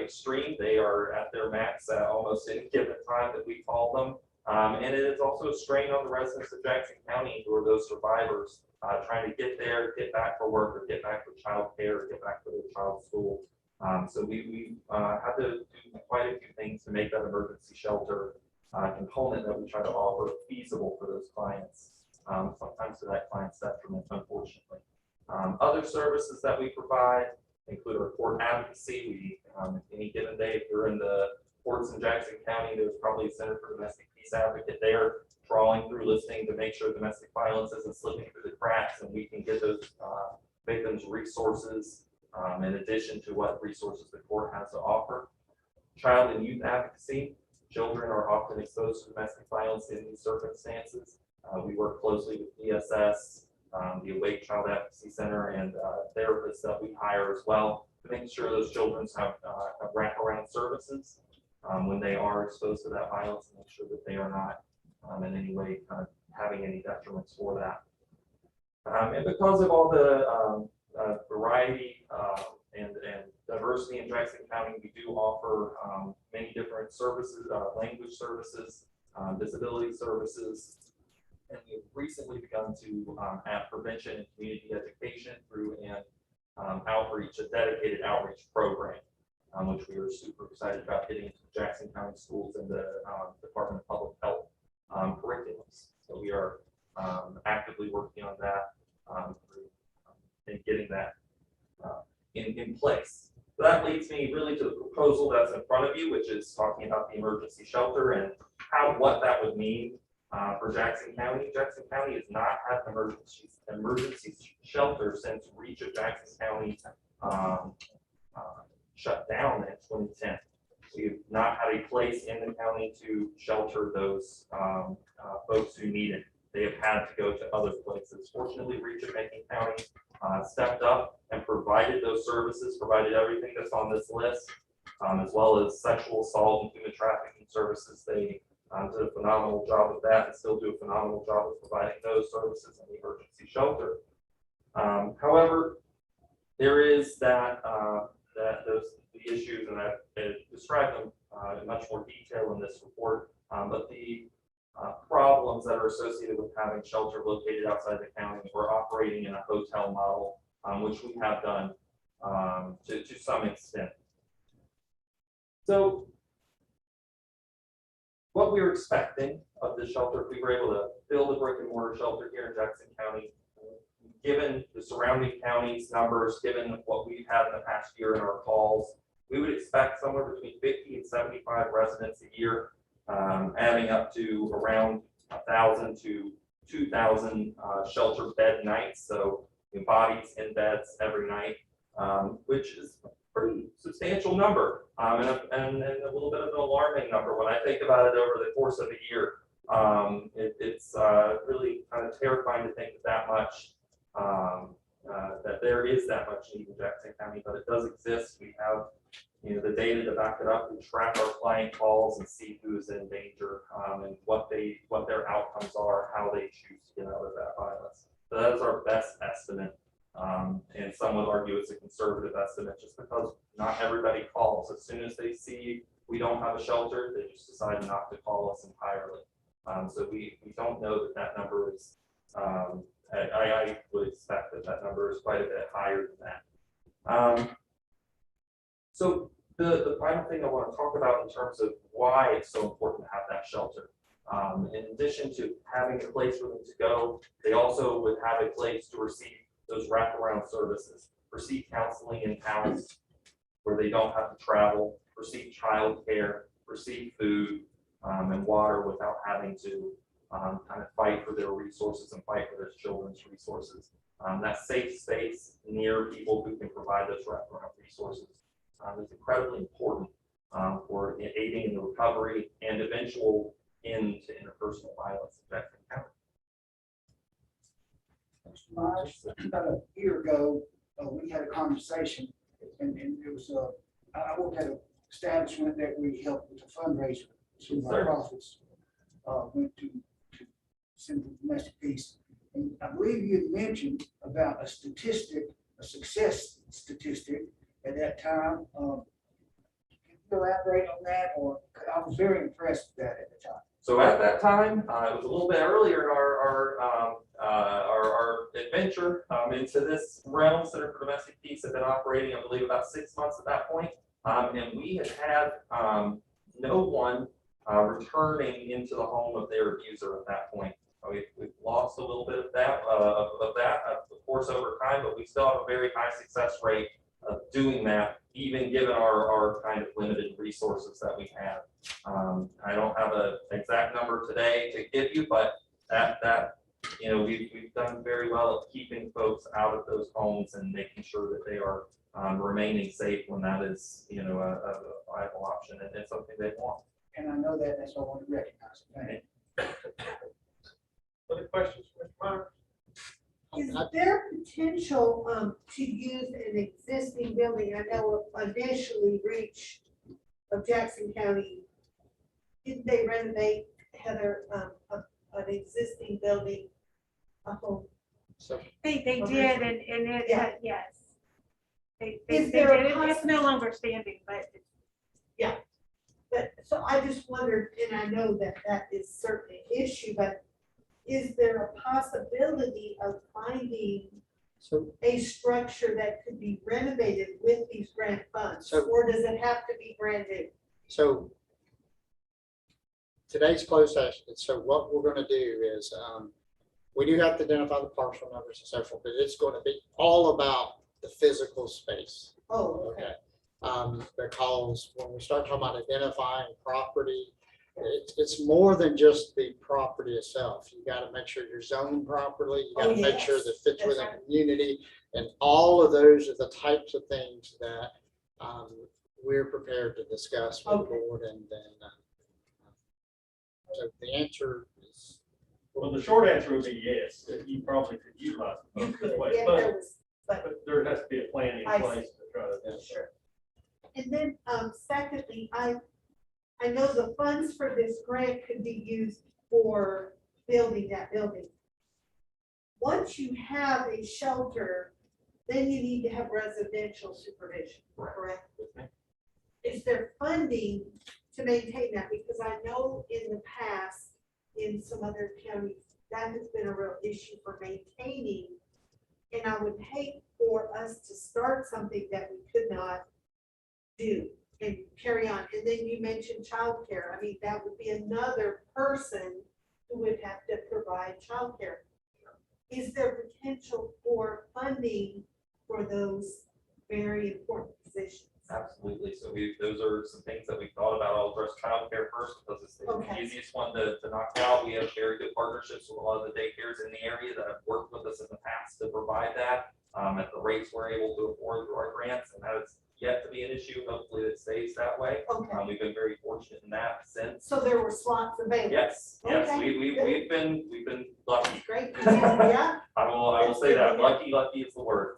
[SPEAKER 10] extreme. They are at their max at almost any given time that we call them. And it is also a strain on the residents of Jackson County who are those survivors trying to get there, get back for work, or get back for childcare, or get back to their child's school. So we had to do quite a few things to make that emergency shelter component that we try to offer feasible for those clients. Sometimes to that client's detriment, unfortunately. Other services that we provide include our court advocacy. We, any given day, if you're in the courts in Jackson County, there's probably a Center for Domestic Peace advocate there, trawling through, listening to make sure domestic violence isn't slipping through the cracks, and we can get those victims resources in addition to what resources the court has to offer. Child and youth advocacy. Children are often exposed to domestic violence in these circumstances. We work closely with DSS, the Awake Child Advocacy Center, and therapists that we hire as well to make sure those children have wraparound services when they are exposed to that violence, and make sure that they are not in any way having any detriments for that. And because of all the variety and diversity in Jackson County, we do offer many different services, language services, disability services, and we've recently begun to add prevention and community education through an outreach, a dedicated outreach program, which we are super excited about getting into Jackson County schools and the Department of Public Health curriculums. So we are actively working on that and getting that in place. So that leads me really to the proposal that's in front of you, which is talking about the emergency shelter and what that would mean for Jackson County. Jackson County has not had an emergency shelter since Reach of Jackson County shut down in 2010. We've not had a place in the county to shelter those folks who need it. They have had to go to other places. Fortunately, Reach of Macon County stepped up and provided those services, provided everything that's on this list, as well as sexual assault and human trafficking services. They did a phenomenal job of that and still do a phenomenal job of providing those services in the emergency shelter. However, there is the issues, and I've described them in much more detail in this report, but the problems that are associated with having shelter located outside the county or operating in a hotel model, which we have done to some extent. So what we were expecting of the shelter, if we were able to build a brick and mortar shelter here in Jackson County, given the surrounding counties numbers, given what we've had in the past year in our calls, we would expect somewhere between 50 and 75 residents a year, adding up to around 1,000 to 2,000 shelter bed nights. So bodies in beds every night, which is a pretty substantial number, and a little bit of an alarming number when I think about it over the course of a year. It's really kind of terrifying to think that much, that there is that much need in Jackson County, but it does exist. We have, the data to back it up. We track our client calls and see who's in danger, and what their outcomes are, how they choose to get out of that violence. So that is our best estimate. And some would argue it's a conservative estimate just because not everybody calls. As soon as they see we don't have a shelter, they just decide not to call us entirely. So we don't know that number is, I would expect that number is quite a bit higher than that. So the final thing I want to talk about in terms of why it's so important to have that shelter. In addition to having a place for them to go, they also would have a place to receive those wraparound services, receive counseling in house where they don't have to travel, receive childcare, receive food and water without having to kind of fight for their resources and fight for their children's resources. That safe space near people who can provide those wraparound resources is incredibly important for aiding in the recovery and eventual end to interpersonal violence in Jackson County.
[SPEAKER 4] Mr. Myers, about a year ago, we had a conversation, and it was, I worked at an establishment that we helped with a fundraiser. So my profits went to Center for Domestic Peace. And I believe you had mentioned about a statistic, a success statistic at that time. Can you elaborate on that? Or I was very impressed with that at the time.
[SPEAKER 10] So at that time, it was a little bit earlier in our adventure into this realm. Center for Domestic Peace had been operating, I believe, about 6 months at that point. And we had no one returning into the home of their abuser at that point. We've lost a little bit of that, of course, over time, but we still have a very high success rate of doing that, even given our kind of limited resources that we have. I don't have an exact number today to give you, but we've done very well at keeping folks out of those homes and making sure that they are remaining safe when that is, a viable option and something they want.
[SPEAKER 4] And I know that, that's what I want to recognize. Thank you.
[SPEAKER 7] Other questions, Mr. Myers?
[SPEAKER 5] Is there potential to use an existing building? I know initially Reach of Jackson County, didn't they renovate, Heather, an existing building, a home?
[SPEAKER 6] So
[SPEAKER 1] They
[SPEAKER 5] Okay.
[SPEAKER 1] did, and it,
[SPEAKER 5] Yeah.
[SPEAKER 1] yes. They
[SPEAKER 5] Is
[SPEAKER 1] did.
[SPEAKER 5] there a
[SPEAKER 1] It's no longer standing, but
[SPEAKER 5] But, so I just wondered, and I know that that is certainly an issue, but is there a possibility of finding
[SPEAKER 6] So,
[SPEAKER 5] a structure that could be renovated with these grant funds?
[SPEAKER 6] So-
[SPEAKER 5] Or does it have to be brand new?
[SPEAKER 6] so today's closed session, so what we're gonna do is, we do have to identify the parcel numbers and so forth, but it's gonna be all about the physical space.
[SPEAKER 5] Oh, okay.
[SPEAKER 6] Okay. Because when we start talking about identifying property, it's more than just the property itself. You gotta make sure you're zoned properly, you gotta
[SPEAKER 5] Oh,
[SPEAKER 6] make sure
[SPEAKER 5] yes.
[SPEAKER 6] that it fits
[SPEAKER 5] That's
[SPEAKER 6] within
[SPEAKER 5] right.
[SPEAKER 6] the community. And all of those are the types of things that, we're prepared to discuss with the
[SPEAKER 5] Okay.
[SPEAKER 6] board and then, so the answer is.
[SPEAKER 7] Well, the short answer would be yes, that you probably could utilize the
[SPEAKER 5] You
[SPEAKER 7] funds
[SPEAKER 5] could,
[SPEAKER 7] this way,
[SPEAKER 5] yeah,
[SPEAKER 7] but,
[SPEAKER 5] there was,
[SPEAKER 7] but there has to be a plan in
[SPEAKER 5] I see.
[SPEAKER 7] place to try to do so.
[SPEAKER 5] sure. And then, secondly, I know the funds for this grant could be used for building that building. Once you have a shelter, then you need to have residential supervision, correct? Is there funding to maintain that? Because I know in the past, in some other counties, that has been a real issue for maintaining. And I would hate for us to start something that we could not do. and carry on. And then you mentioned childcare. I mean, that would be another person who would have to provide childcare. Is there potential for funding for those very important positions?
[SPEAKER 10] Absolutely. So those are some things that we've thought about. I'll address childcare first because it's the
[SPEAKER 5] Okay.
[SPEAKER 10] easiest one to knock out. We have very good partnerships with a lot of the daycares in the area that have worked with us in the past to provide that at the rates we're able to afford through our grants, and that is yet to be an issue. Hopefully it stays that way.
[SPEAKER 5] Okay,
[SPEAKER 10] We've been very fortunate in that sense.
[SPEAKER 5] so there were slots available.
[SPEAKER 10] Yes, yes,
[SPEAKER 5] Okay,
[SPEAKER 10] we've been lucky.
[SPEAKER 5] Great, yeah,
[SPEAKER 10] I will say that, lucky is the word.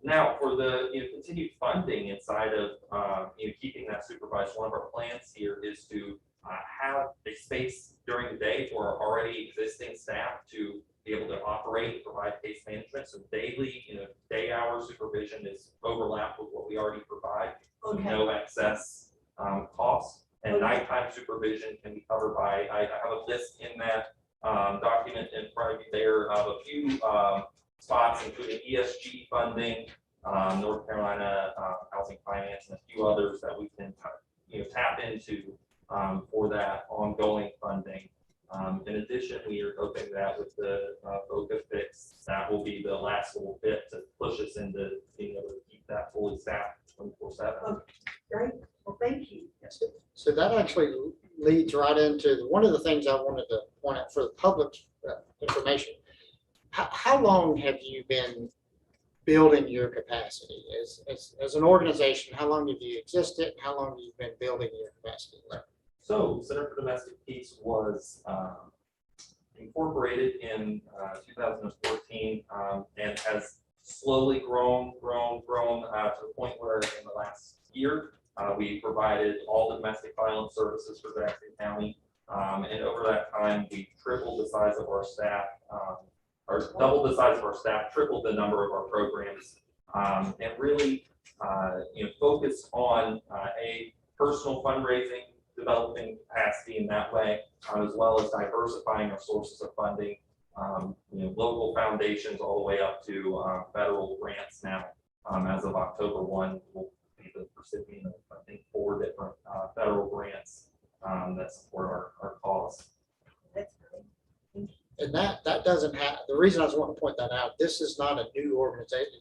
[SPEAKER 10] Now, for the, continued funding inside of, keeping that supervised, one of our plans here is to have a space during the day for our already existing staff to be able to operate and provide case management. So daily, day hour supervision is overlap with what we already provide, so
[SPEAKER 5] okay,
[SPEAKER 10] no excess costs. And
[SPEAKER 5] Okay.
[SPEAKER 10] nighttime supervision can be covered by, I have a list in that document in front of you there of a few spots, including ESG funding, North Carolina Housing Finance, and a few others that we can tap into for that ongoing funding. In addition, we are hoping that with the FOCA fix, that will be the last little bit to push us into being able to keep that fully staffed 24/7.
[SPEAKER 5] great, well, thank you.
[SPEAKER 6] So that actually leads right into one of the things I wanted to point out for the public's information. How long have you been building your capacity as an organization? How long have you existed? How long have you been building your capacity?
[SPEAKER 10] So Center for Domestic Peace was incorporated in 2014 and has slowly grown to the point where in the last year, we provided all the domestic violence services for Jackson County. And over that time, we tripled the size of our staff, or doubled the size of our staff, tripled the number of our programs, and really focused on a personal fundraising, developing capacity in that way, as well as diversifying our sources of funding, local foundations all the way up to federal grants now. As of October 1, we'll be the recipient of, I think, 4 different federal grants that support our cause.
[SPEAKER 5] That's great.
[SPEAKER 6] And that doesn't have, the reason I was wanting to point that out, this is not a new organization.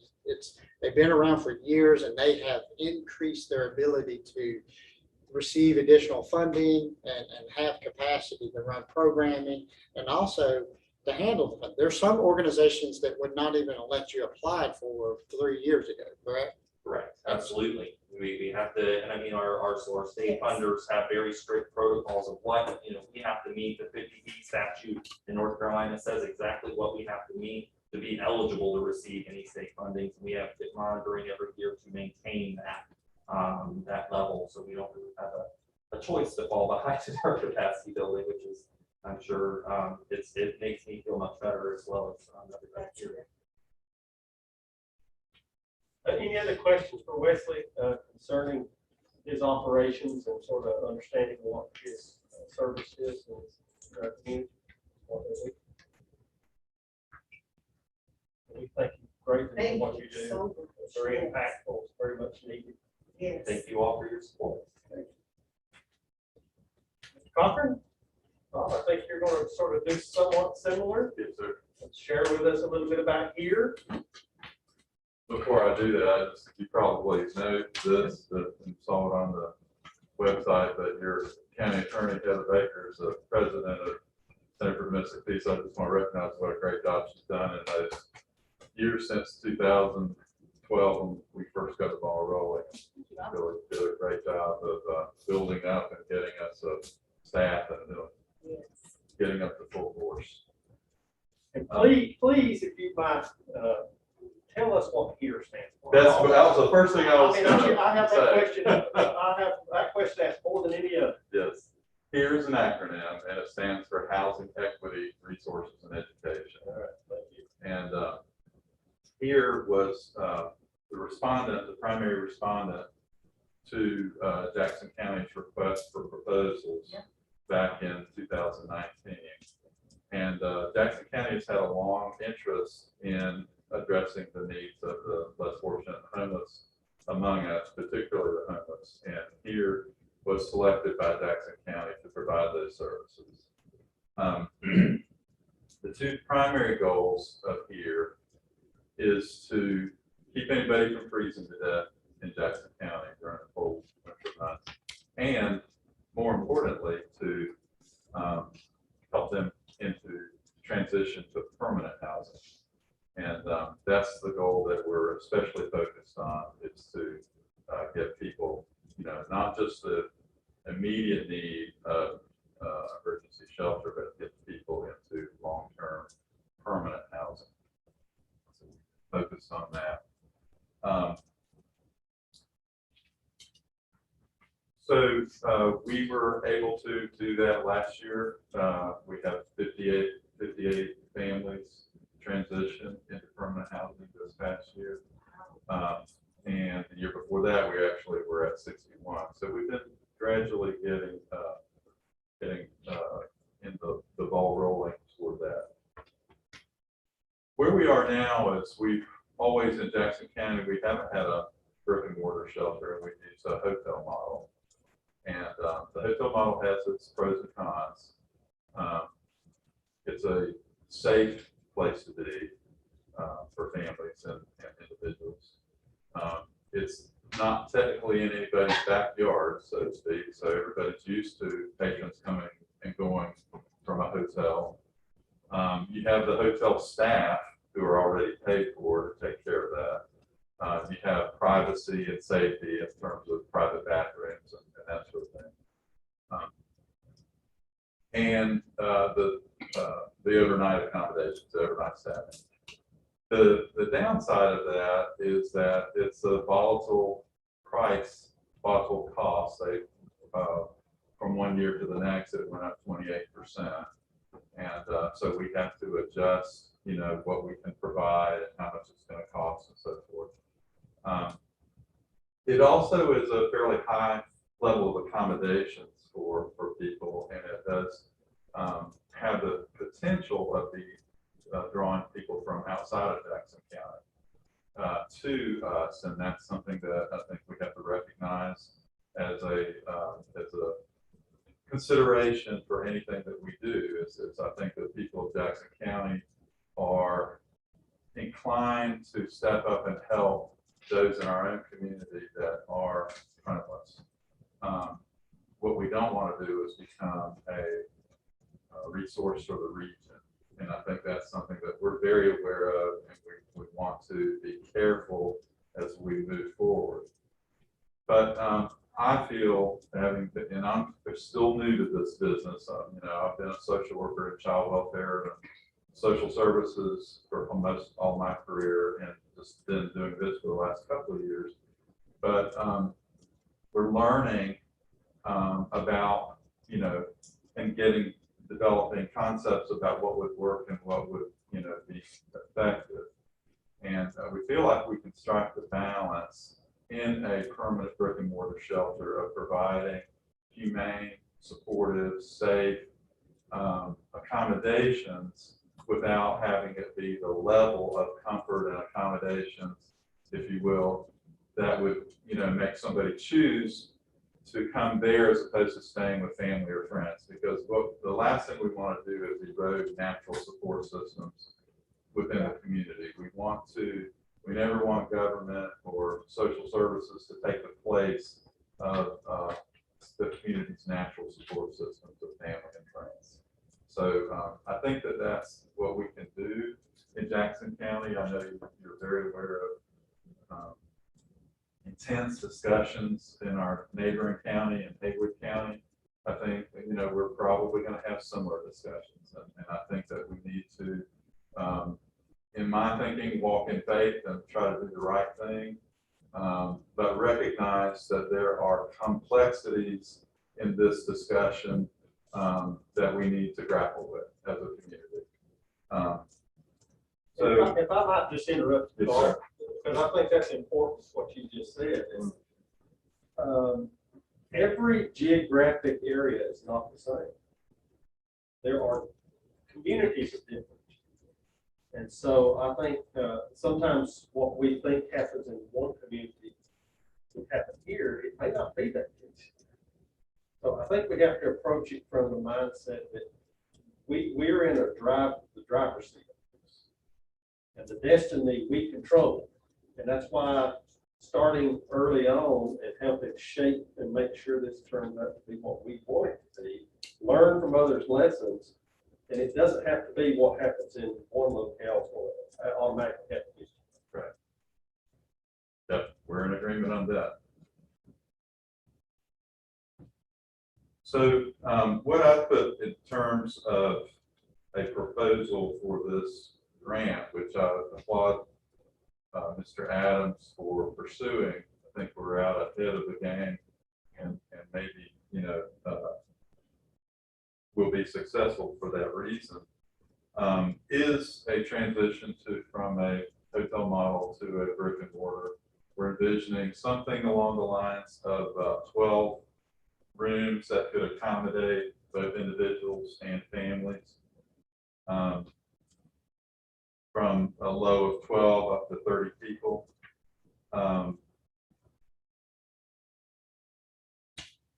[SPEAKER 6] They've been around for years and they have increased their ability to receive additional funding and have capacity to run programming and also to handle them. There's some organizations that would not even let you apply for 3 years ago, correct?
[SPEAKER 10] Correct, absolutely. We have to, and I mean, our state
[SPEAKER 5] Yes.
[SPEAKER 10] funders have very strict protocols of what, we have to meet. The 50B statute in North Carolina says exactly what we have to meet to be eligible to receive any state funding. We have to monitoring every year to maintain that level. So we don't really have a choice to fall behind in our capacity building, which is, I'm sure, it makes me feel much better as well as everybody here.
[SPEAKER 2] Any other questions for Wesley concerning his operations and sort of understanding what his service is in his community? We thank you greatly for
[SPEAKER 5] Thank
[SPEAKER 2] what
[SPEAKER 5] you
[SPEAKER 2] you do.
[SPEAKER 5] so
[SPEAKER 2] It's very impactful, it's very much needed.
[SPEAKER 5] Yes.
[SPEAKER 10] Thank you all for your support.
[SPEAKER 2] Mr. Cochran? I think you're going to sort of do somewhat similar.
[SPEAKER 11] Yes, sir.
[SPEAKER 2] Share with us a little bit about here.
[SPEAKER 11] Before I do that, you probably know this, that you saw it on the website, but your county attorney, Heather Baker, is the president of Center for Domestic Peace. I just want to recognize what a great job she's done in those years since 2012 when we first got the ball rolling. Really did a great job of building up and getting us a staff and getting up to full force.
[SPEAKER 2] And please, if you might, tell us what HERE stands for.
[SPEAKER 11] That was the first thing I was
[SPEAKER 2] I
[SPEAKER 11] going
[SPEAKER 2] mean, I have that
[SPEAKER 11] to
[SPEAKER 2] question, I have that question asked more than any other.
[SPEAKER 11] Yes. HERE is an acronym and it stands for Housing Equity, Resources, and Education.
[SPEAKER 2] All right, thank you.
[SPEAKER 11] And HERE was the primary respondent to Jackson County's request for proposals back in 2019. And Jackson County has had a long interest in addressing the needs of the less fortunate homeless among us, particularly the homeless. And here was selected by Jackson County to provide those services. The two primary goals of here is to keep anybody from freezing to death in Jackson County during the cold winter months, and more importantly, to help them into transition to permanent housing. And that's the goal that we're especially focused on, is to get people, not just the immediate need of emergency shelter, but get people into long-term permanent housing. So focus on that. So we were able to do that last year. We have 58 families transition into permanent housing this past year. And the year before that, we actually were at 61. So we've been gradually getting in the ball rolling toward that. Where we are now is we've always in Jackson County, we haven't had a brick and mortar shelter, and we've used a hotel model. And the hotel model has its pros and cons. It's a safe place to be for families and individuals. It's not technically in anybody's backyard, so to speak, so everybody's used to patrons coming and going from a hotel. You have the hotel staff who are already paid for to take care of that. You have privacy and safety in terms of private bathrooms and that sort of thing. And the overnight accommodations, overnight staffing. The downside of that is that it's a volatile price, volatile cost. They, from one year to the next, it went up 28%. And so we have to adjust, what we can provide and how much it's going to cost and so forth. It also is a fairly high level of accommodations for people, and it does have the potential of drawing people from outside of Jackson County to us, and that's something that I think we have to recognize as a consideration for anything that we do. Is I think that people of Jackson County are inclined to step up and help those in our own community that are homeless. What we don't want to do is become a resource for the region. And I think that's something that we're very aware of, and we want to be careful as we move forward. But I feel, having been, and I'm still new to this business, I've been a social worker in child welfare and social services for almost all my career, and just been doing this for the last couple of years. But we're learning about, and developing concepts about what would work and what would, be effective. And we feel like we can strike the balance in a permanent brick and mortar shelter of providing humane, supportive, safe accommodations without having it be the level of comfort and accommodations, if you will, that would, make somebody choose to come there as opposed to staying with family or friends. Because the last thing we want to do is erode natural support systems within the community. We never want government or social services to take the place of the community's natural support systems of family and friends. So I think that that's what we can do in Jackson County. I know you're very aware of intense discussions in our neighboring county and Haywood County. I think, we're probably going to have similar discussions. And I think that we need to, in my thinking, walk in faith and try to do the right thing, but recognize that there are complexities in this discussion that we need to grapple with as a community.
[SPEAKER 2] So if I might just interrupt you,
[SPEAKER 11] Yes, sir.
[SPEAKER 2] because I think that's important, what you just said. Is, every geographic area is not the same. There are communities of different. And so I think sometimes what we think happens in one community would happen here, it may not be that case. So I think we have to approach it from the mindset that we're in the driver's seat. And the destiny we control. And that's why starting early on and helping shape and make sure this turns out to be what we want it to be, learn from others' lessons. And it doesn't have to be what happens in one locale for automatically have to be.
[SPEAKER 11] Right. Yep, we're in agreement on that. So what I put in terms of a proposal for this grant, which I applaud Mr. Adams for pursuing. I think we're out ahead of the game and maybe, will be successful for that reason, is a transition from a hotel model to a brick and mortar. We're envisioning something along the lines of 12 rooms that could accommodate both individuals and families. From a low of 12 up to 30 people. On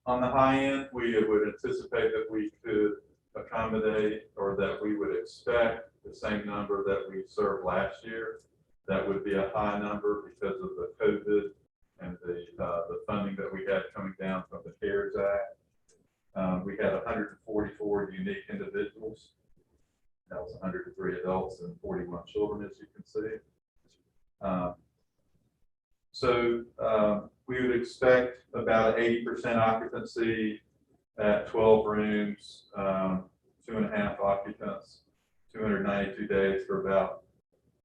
[SPEAKER 11] the high end, we would anticipate that we could accommodate, or that we would expect the same number that we served last year. That would be a high number because of the COVID and the funding that we had coming down from the CARES Act. We had 144 unique individuals. That was 103 adults and 41 children, as you can see. We would expect about 80% occupancy at 12 rooms, 2.5 occupants, 292 days for about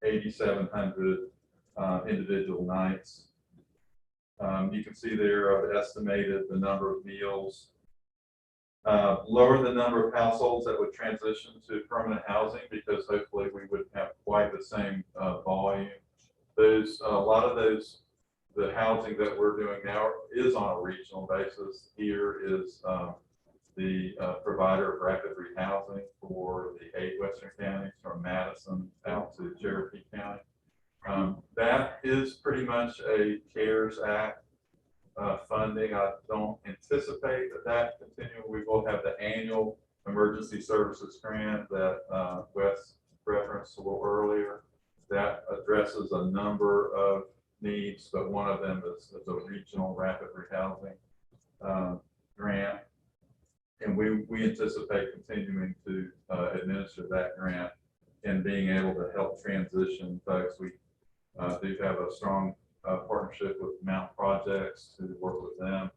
[SPEAKER 11] 8,700 individual nights. You can see there I've estimated the number of meals. Lower the number of households that would transition to permanent housing, because hopefully we wouldn't have quite the same volume. A lot of the housing that we're doing now is on a regional basis. Here is the provider of rapid rehousing for the 8 Western counties from Madison out to Cherokee County. That is pretty much a CARES Act funding. I don't anticipate that continuing. We will have the annual emergency services grant that Wes referenced a little earlier. That addresses a number of needs, but one of them is a regional rapid rehousing grant. And we anticipate continuing to administer that grant and being able to help transition folks. We do have a strong partnership with Mount Projects to work with them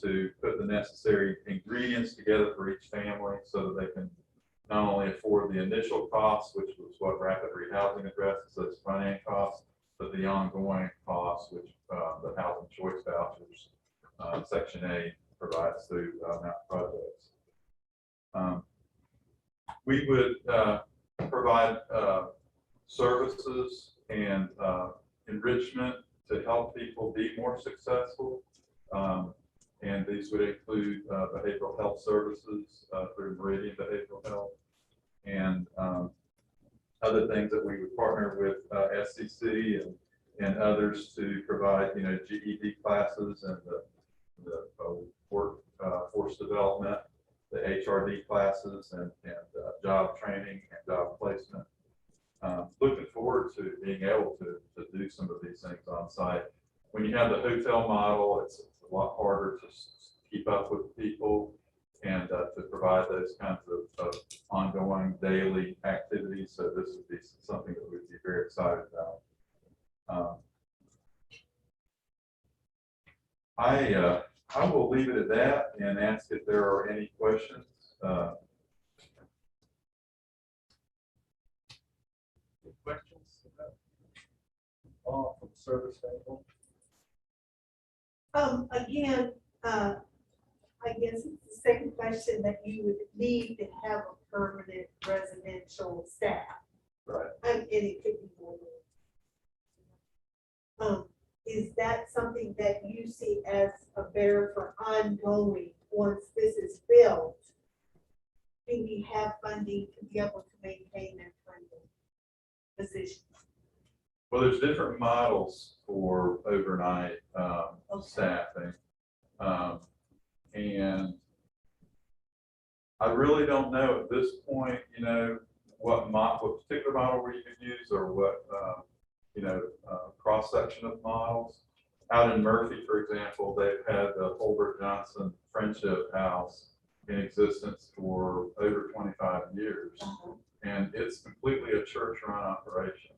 [SPEAKER 11] to put the necessary ingredients together for each family so that they can not only afford the initial costs, which was what rapid rehousing addresses, those front-end costs, but the ongoing costs, which the housing choice vouchers, Section A, provides through Mount Projects. We would provide services and enrichment to help people be more successful. And these would include behavioral health services through Meridian Behavioral Health, and other things that we would partner with SCC and others to provide, GED classes and the workforce development, the HRD classes, and job training and job placement. Looking forward to being able to do some of these things on site. When you have the hotel model, it's a lot harder to keep up with people and to provide those kinds of ongoing daily activities. So this would be something that we'd be very excited about. I will leave it at that and ask if there are any questions. Questions about from service standpoint?
[SPEAKER 5] Again, I guess it's the same question that you would need to have a permanent residential staff.
[SPEAKER 11] Right.
[SPEAKER 5] And it could be more. Is that something that you see as a better for ongoing once this is built? Do we have funding to be able to maintain that kind of position?
[SPEAKER 11] Well, there's different models for overnight staffing. And I really don't know at this point, what particular model we could use or what, cross-section of models. Out in Murphy, for example, they've had the Holbert Johnson Friendship House in existence for over 25 years. And it's completely a church-run operation.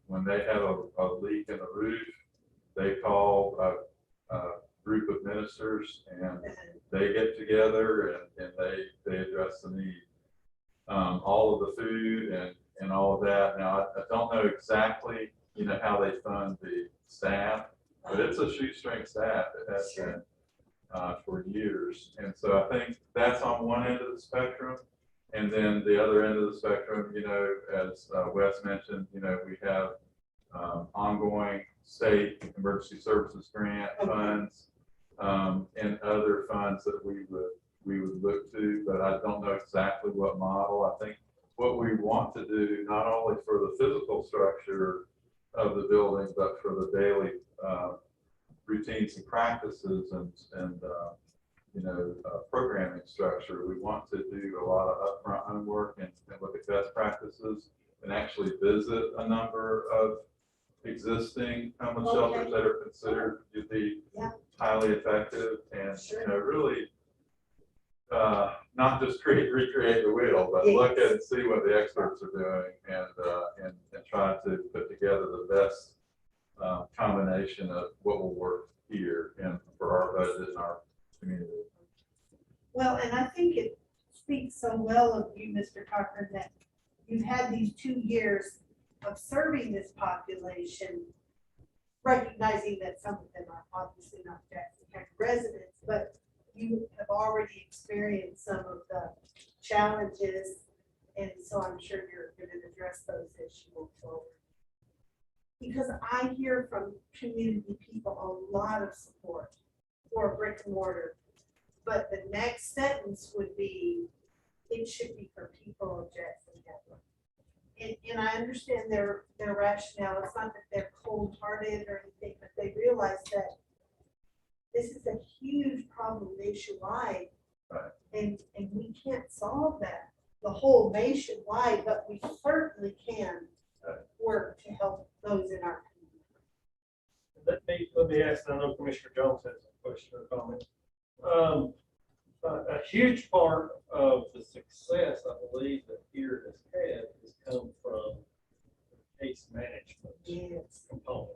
[SPEAKER 11] When they have a leak in the roof, they call a group of ministers and they get together and they address the need. All of the food and all of that. Now, I don't know exactly, how they fund the staff, but it's a shoestring staff. It has been for years. And so I think that's on one end of the spectrum. And then the other end of the spectrum, as Wes mentioned, we have ongoing state emergency services grant funds and other funds that we would look to, but I don't know exactly what model. I think what we want to do, not only for the physical structure of the building, but for the daily routines and practices and programming structure, we want to do a lot of upfront homework and look at best practices and actually visit a number of existing homeless shelters that are considered to be highly effective and really not just recreate the wheel, but look at and see what the experts are doing and try to put together the best combination of what will work here and for our budget and our community.
[SPEAKER 5] Well, and I think it speaks so well of you, Mr. Cochran, that you've had these 2 years of serving this population, recognizing that some of them are obviously not Jackson County residents, but you have already experienced some of the challenges, and so I'm sure you're going to address those as you move forward. Because I hear from community people a lot of support for brick and mortar, but the next sentence would be, it should be for people of Jackson County. And I understand their rationale. It's not that they're cold-hearted or anything, but they realize that this is a huge problem nationwide, and we can't solve that the whole nationwide, but we certainly can work to help those in our community.
[SPEAKER 7] Let me ask, I know Commissioner Jones has a question or comment. A huge part of the success, I believe, that here has had has come from case management component.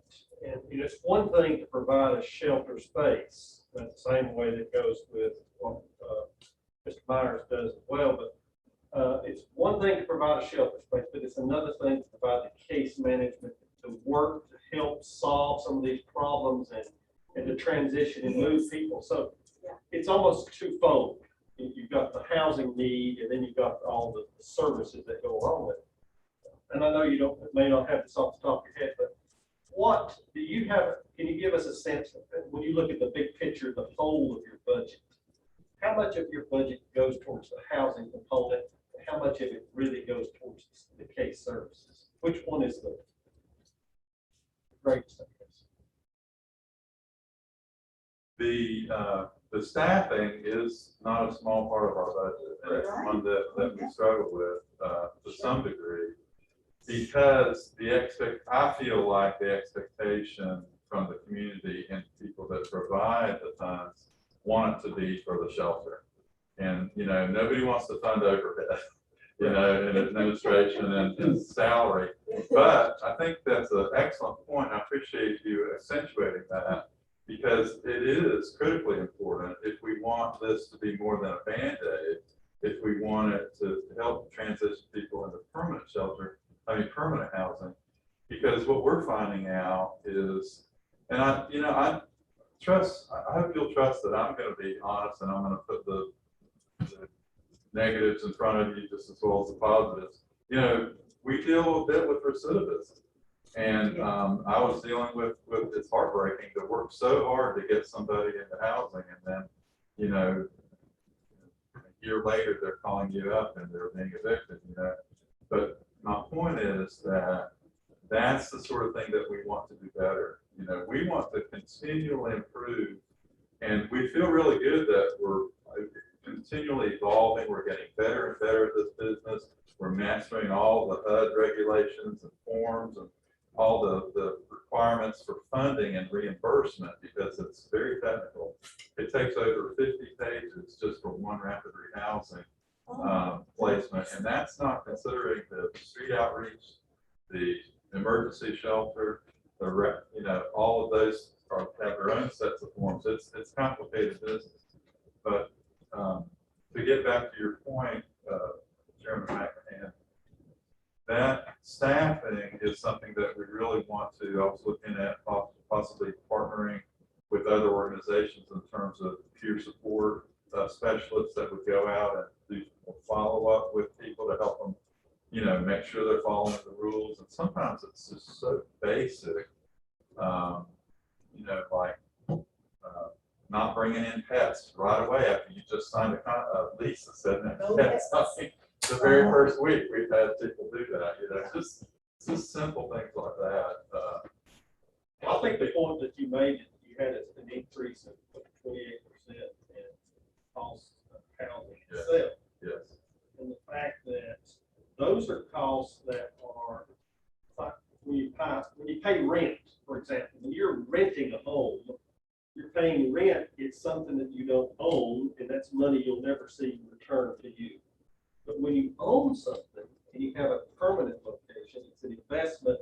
[SPEAKER 7] And it's one thing to provide a shelter space, but the same way that goes with what Mr. Myers does as well. But it's one thing to provide a shelter space, but it's another thing to provide the case management to work to help solve some of these problems and to transition and move people. So it's almost twofold. You've got the housing need, and then you've got all the services that go along with it. And I know you may not have this off the top of your head, but what do you have? Can you give us a sense of, when you look at the big picture, the whole of your budget, how much of your budget goes towards the housing component, and how much of it really goes towards the case services? Which one is the greatest?
[SPEAKER 11] The staffing is not a small part of our budget, and it's one that we struggle with to some degree, because I feel like the expectation from the community and people that provide the funds want it to be for the shelter. And, nobody wants to fund overhead, in administration and salary. But I think that's an excellent point. I appreciate you accentuating that, because it is critically important if we want this to be more than a Band-Aid, if we want it to help transition people into permanent housing. Because what we're finding out is, and I hope you'll trust that I'm going to be honest, and I'm going to put the negatives in front of you just as well as the positives. We deal a bit with recidivism. And I was dealing with it's heartbreaking to work so hard to get somebody into housing, and then, a year later they're calling you up and they're being evicted, But my point is that that's the sort of thing that we want to do better. You know, we want to continually improve, and we feel really good that we're continually evolving. We're getting better and better at this business. We're mastering all the HUD regulations and forms and all the requirements for funding and reimbursement, because it's very technical. It takes over 50 pages just for one rapid rehousing placement, and that's not considering the street outreach, the emergency shelter, you know, all of those have their own sets of forms. It's complicated business. But to get back to your point, Chairman McMahon, that staffing is something that we really want to. I was looking at possibly partnering with other organizations in terms of peer support specialists that would go out and do follow up with people to help them, you know, make sure they're following the rules. And sometimes it's just so basic, you know, like not bringing in pets right away after you just signed a lease that said no pets. The very first week we've had people do that, you know, just simple things like that.
[SPEAKER 7] I think the point that you made, you had an increase of 28% in cost of housing itself.
[SPEAKER 11] Yes.
[SPEAKER 7] And the fact that those are costs that are, like, when you pay rent, for example, when you're renting a home, you're paying rent, it's something that you don't own, and that's money you'll never see returned to you. But when you own something and you have a permanent location, it's an investment,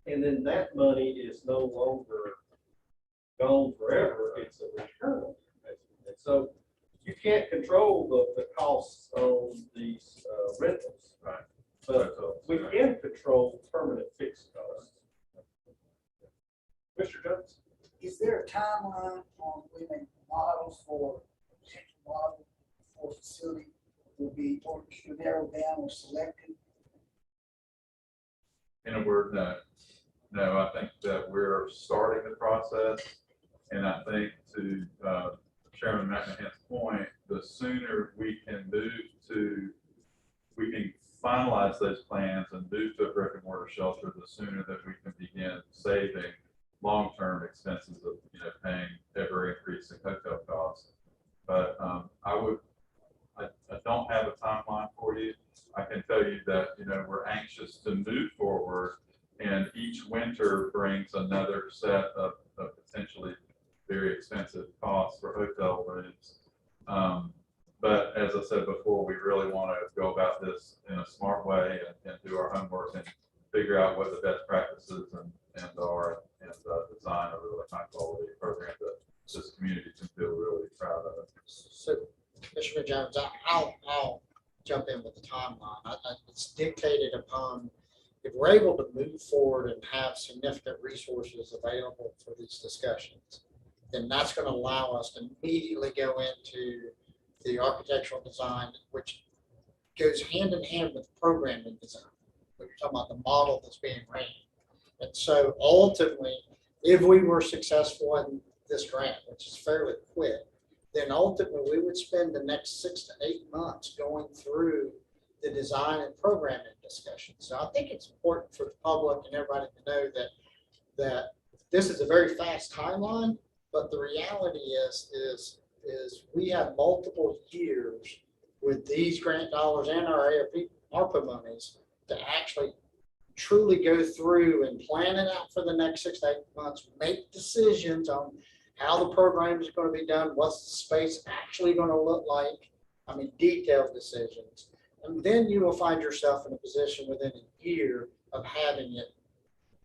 [SPEAKER 7] and then that money is no longer gone forever, it's a return on your investment. And so you can't control the costs on these rentals.
[SPEAKER 11] Right.
[SPEAKER 7] But we can control permanent fixed costs. Mr. Jones?
[SPEAKER 4] Is there a timeline on when a model for, potential model for facility will be or either narrowed down or selected?
[SPEAKER 11] In a word, no. No, I think that we're starting the process, and I think to Chairman McMahon's point, the sooner we can finalize those plans and move to a brick and mortar shelter, the sooner that we can begin saving long-term expenses of, you know, paying ever increasing hotel costs. But I don't have a timeline for you. I can tell you that, you know, we're anxious to move forward, and each winter brings another set of potentially very expensive costs for hotel rooms. But as I said before, we really want to go about this in a smart way and do our homework and figure out what the best practices and design a really high quality program that this community can feel really proud of.
[SPEAKER 6] So, Commissioner Jones, I'll jump in with the timeline. It's dictated upon, if we're able to move forward and have significant resources available for these discussions, then that's going to allow us to immediately go into the architectural design, which goes hand in hand with programming design. When you're talking about the model that's being ran. And so ultimately, if we were successful in this grant, which is fairly quick, then ultimately we would spend the next 6 to 8 months going through the design and programming discussion. So I think it's important for the public and everybody to know that this is a very fast timeline, but the reality is we have multiple years with these grant dollars and our ARPA monies to actually truly go through and plan it out for the next 6 to 8 months, make decisions on how the program is going to be done, what's the space actually going to look like, I mean, detailed decisions. And then you will find yourself in a position within a year of having it.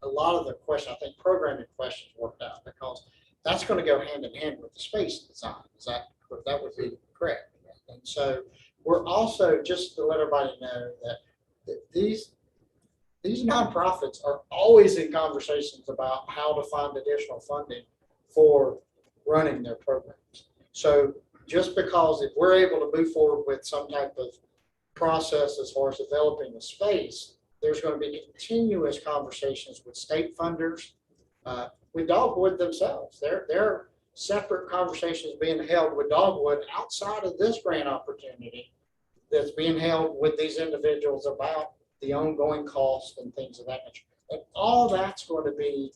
[SPEAKER 6] A lot of the questions, I think programming questions worked out, because that's going to go hand in hand with the space design. That would be correct. And so we're also, just to let everybody know that these nonprofits are always in conversations about how to find additional funding for running their programs. So just because if we're able to move forward with some type of process as far as developing the space, there's going to be continuous conversations with state funders, with Dogwood themselves. There separate conversations being held with Dogwood outside of this grant opportunity that's being held with these individuals about the ongoing costs and things of that nature. And all that's going to be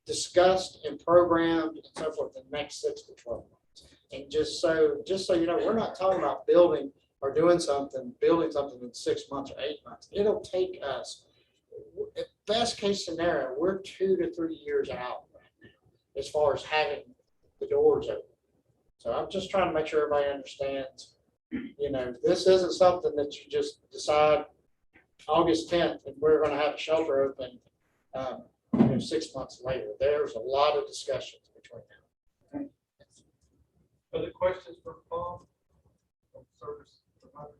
[SPEAKER 6] discussed and programmed and so forth the next 6 to 12 months. And just so you know, we're not talking about building or building something in 6 months or 8 months. It'll take us, best case scenario, we're 2 to 3 years out right now as far as having the doors open. So I'm just trying to make sure everybody understands, you know, this isn't something that you just decide August 10th and we're going to have a shelter open, 6 months later. There's a lot of discussions between now.
[SPEAKER 7] Other questions for Paul? From service provider?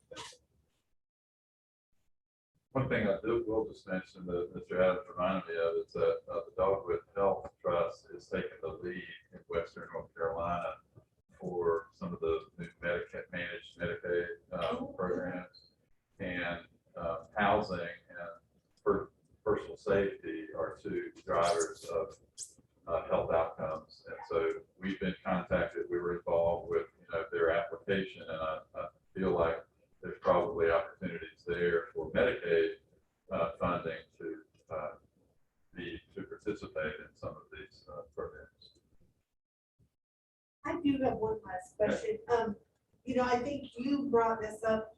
[SPEAKER 11] One thing will just mention that Mr. Adams reminded me of is that the Dogwood Health Trust is taking the lead in Western North Carolina for some of the new managed Medicaid programs, and housing and personal safety are two drivers of health outcomes. And so we've been contacted. We were involved with their application, and I feel like there's probably opportunities there for Medicaid funding to participate in some of these programs.
[SPEAKER 5] I do have one last question. I think you brought this up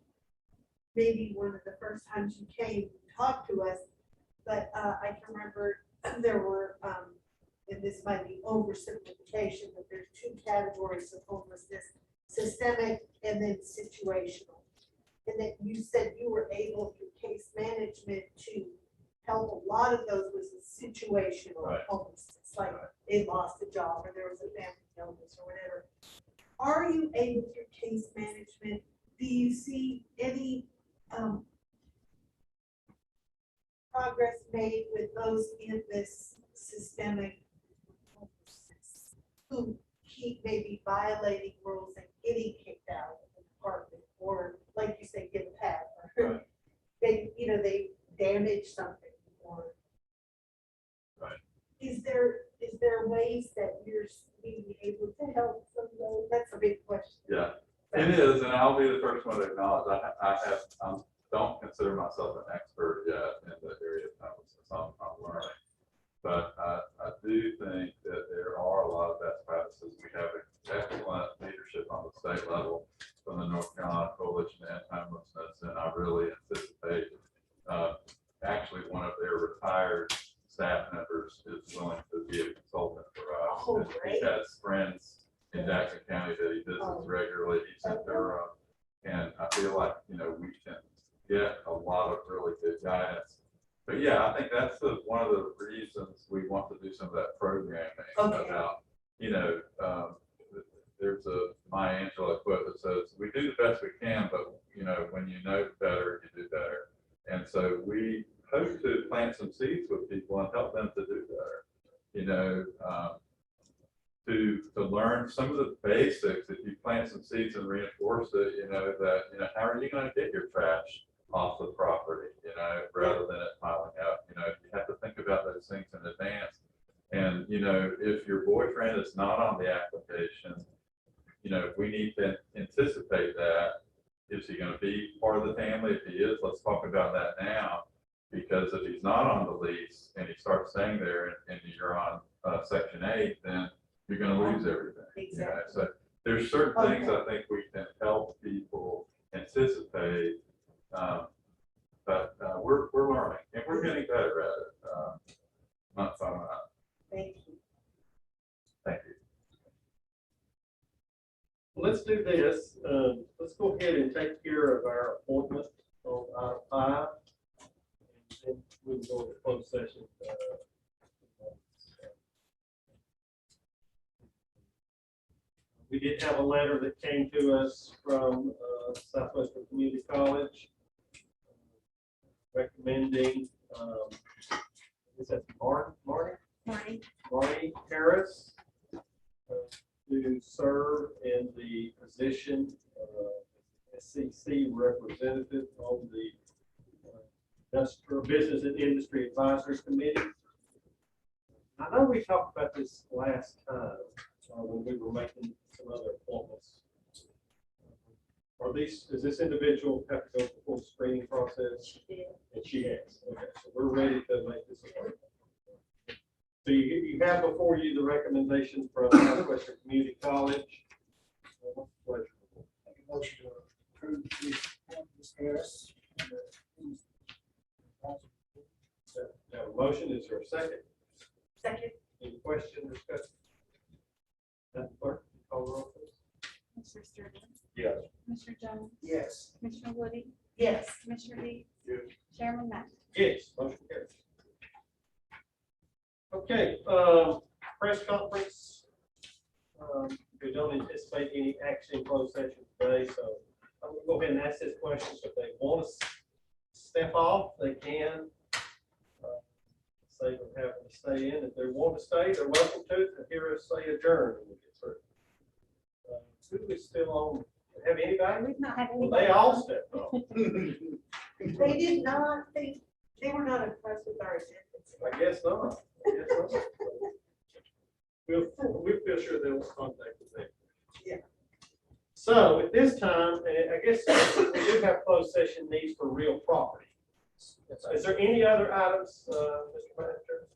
[SPEAKER 5] maybe one of the first times you came and talked to us, but I can remember there were, and this might be oversimplification, but there's 2 categories of homelessness: systemic and then situational. And that you said you were able through case management to help a lot of those with situational
[SPEAKER 11] Right.
[SPEAKER 5] homelessness, like
[SPEAKER 11] Right.
[SPEAKER 5] they lost a job or there was a family illness or whatever. Are you able through case management, do you see any progress made with those in this systemic homelessness who keep maybe violating rules and getting kicked out of the department, or like you say, give a pass, or
[SPEAKER 11] Right.
[SPEAKER 5] they damage something, or
[SPEAKER 11] Right.
[SPEAKER 5] is there ways that you're being able to help some of those? That's a big question.
[SPEAKER 11] Yeah, it is, and I'll be the first one to acknowledge, don't consider myself an expert yet in the area of homelessness. I'm learning. But I do think that there are a lot of best practices. We have excellent leadership on the state level from the North Carolina Coalition to End Homelessness, and I really anticipate, actually one of their retired staff members is willing to be a consultant for us.
[SPEAKER 5] Oh,
[SPEAKER 11] And
[SPEAKER 5] great.
[SPEAKER 11] he has friends in Jackson County that he visits regularly. He's in Durham. And I feel like, we can get a lot of really good guidance. But yeah, I think that's one of the reasons we want to do some of that programming
[SPEAKER 5] Okay.
[SPEAKER 11] about, there's a Maya Angelou quote that says, we do the best we can, but when you know better, you do better. And so we hope to plant some seeds with people and help them to do better, to learn some of the basics. If you plant some seeds and reinforce it, how are you going to get your trash off the property, rather than it piling up? You have to think about those things in advance. And, if your boyfriend is not on the application, we need to anticipate that. Is he going to be part of the family? If he is, let's talk about that now. Because if he's not on the lease and he starts staying there and you're on Section 8, then you're going to lose everything.
[SPEAKER 5] Exactly.
[SPEAKER 11] So there's certain things I think we can help people anticipate, but we're learning and we're getting better at it. Month by month.
[SPEAKER 5] Thank you.
[SPEAKER 11] Thank you.
[SPEAKER 7] Well, let's do this. Let's go ahead and take care of our appointment on item 5. And then we can go into closed session. We did have a letter that came to us from Southwestern Community College recommending, is that Marty Harris to serve in the position of SEC representative on the Industrial Business and Industry Advisory Committee. I know we talked about this last time when we were making some other appointments. Does this individual have to go through the screening process? And she has. Okay, so we're ready to make this appointment. So you have before you the recommendation from Northwestern Community College. What's the pleasure?
[SPEAKER 4] Make a motion to approve Ms. Harris.
[SPEAKER 7] Have a motion, is there a second?
[SPEAKER 5] Second.
[SPEAKER 7] Any question, discussion? Madam Clerk, call the roll, please.
[SPEAKER 9] Commissioner Sturman,
[SPEAKER 7] Yes.
[SPEAKER 9] Commissioner Jones,
[SPEAKER 4] Yes.
[SPEAKER 9] Commissioner Woody,
[SPEAKER 5] Yes.
[SPEAKER 9] Commissioner Dees,
[SPEAKER 7] Yes.
[SPEAKER 9] Chairman Matt.
[SPEAKER 7] Yes, motion carries. Okay, press conference. We don't anticipate any action in closed session today, so I'm gonna go ahead and ask this question. So if they want to step off, they can. Say they're having to stay in. If they want to stay, they're welcome to hear us say adjourn when we get through. Who is still on? Have anybody?
[SPEAKER 5] We've not had
[SPEAKER 7] Well,
[SPEAKER 5] any.
[SPEAKER 7] they all stepped off.
[SPEAKER 5] They did not think, they were not impressed with our attendance.
[SPEAKER 7] I guess not. I guess not. We'll feel sure they will contact us.
[SPEAKER 5] Yeah.
[SPEAKER 7] So at this time, I guess we do have closed session needs for real property. Is there any other items, Mr. Manager?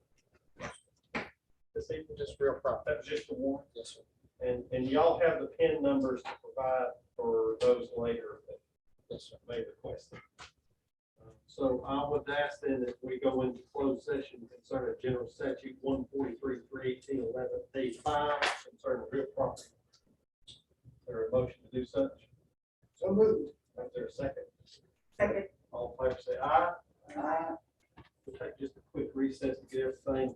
[SPEAKER 7] This evening,
[SPEAKER 6] Just real property.
[SPEAKER 7] that was just the one,
[SPEAKER 6] Yes, sir.
[SPEAKER 7] and y'all have the PIN numbers to provide for those later that
[SPEAKER 6] Yes, sir.
[SPEAKER 7] may request them. So I would ask then that we go into closed session concerning General Statute 143-318-11A5 concerning real property. Is there a motion to do such?
[SPEAKER 4] So moved.
[SPEAKER 7] Is there a second?
[SPEAKER 5] Second.
[SPEAKER 7] All in favor say aye.
[SPEAKER 4] Aye.
[SPEAKER 7] We'll take just a quick recess to get everything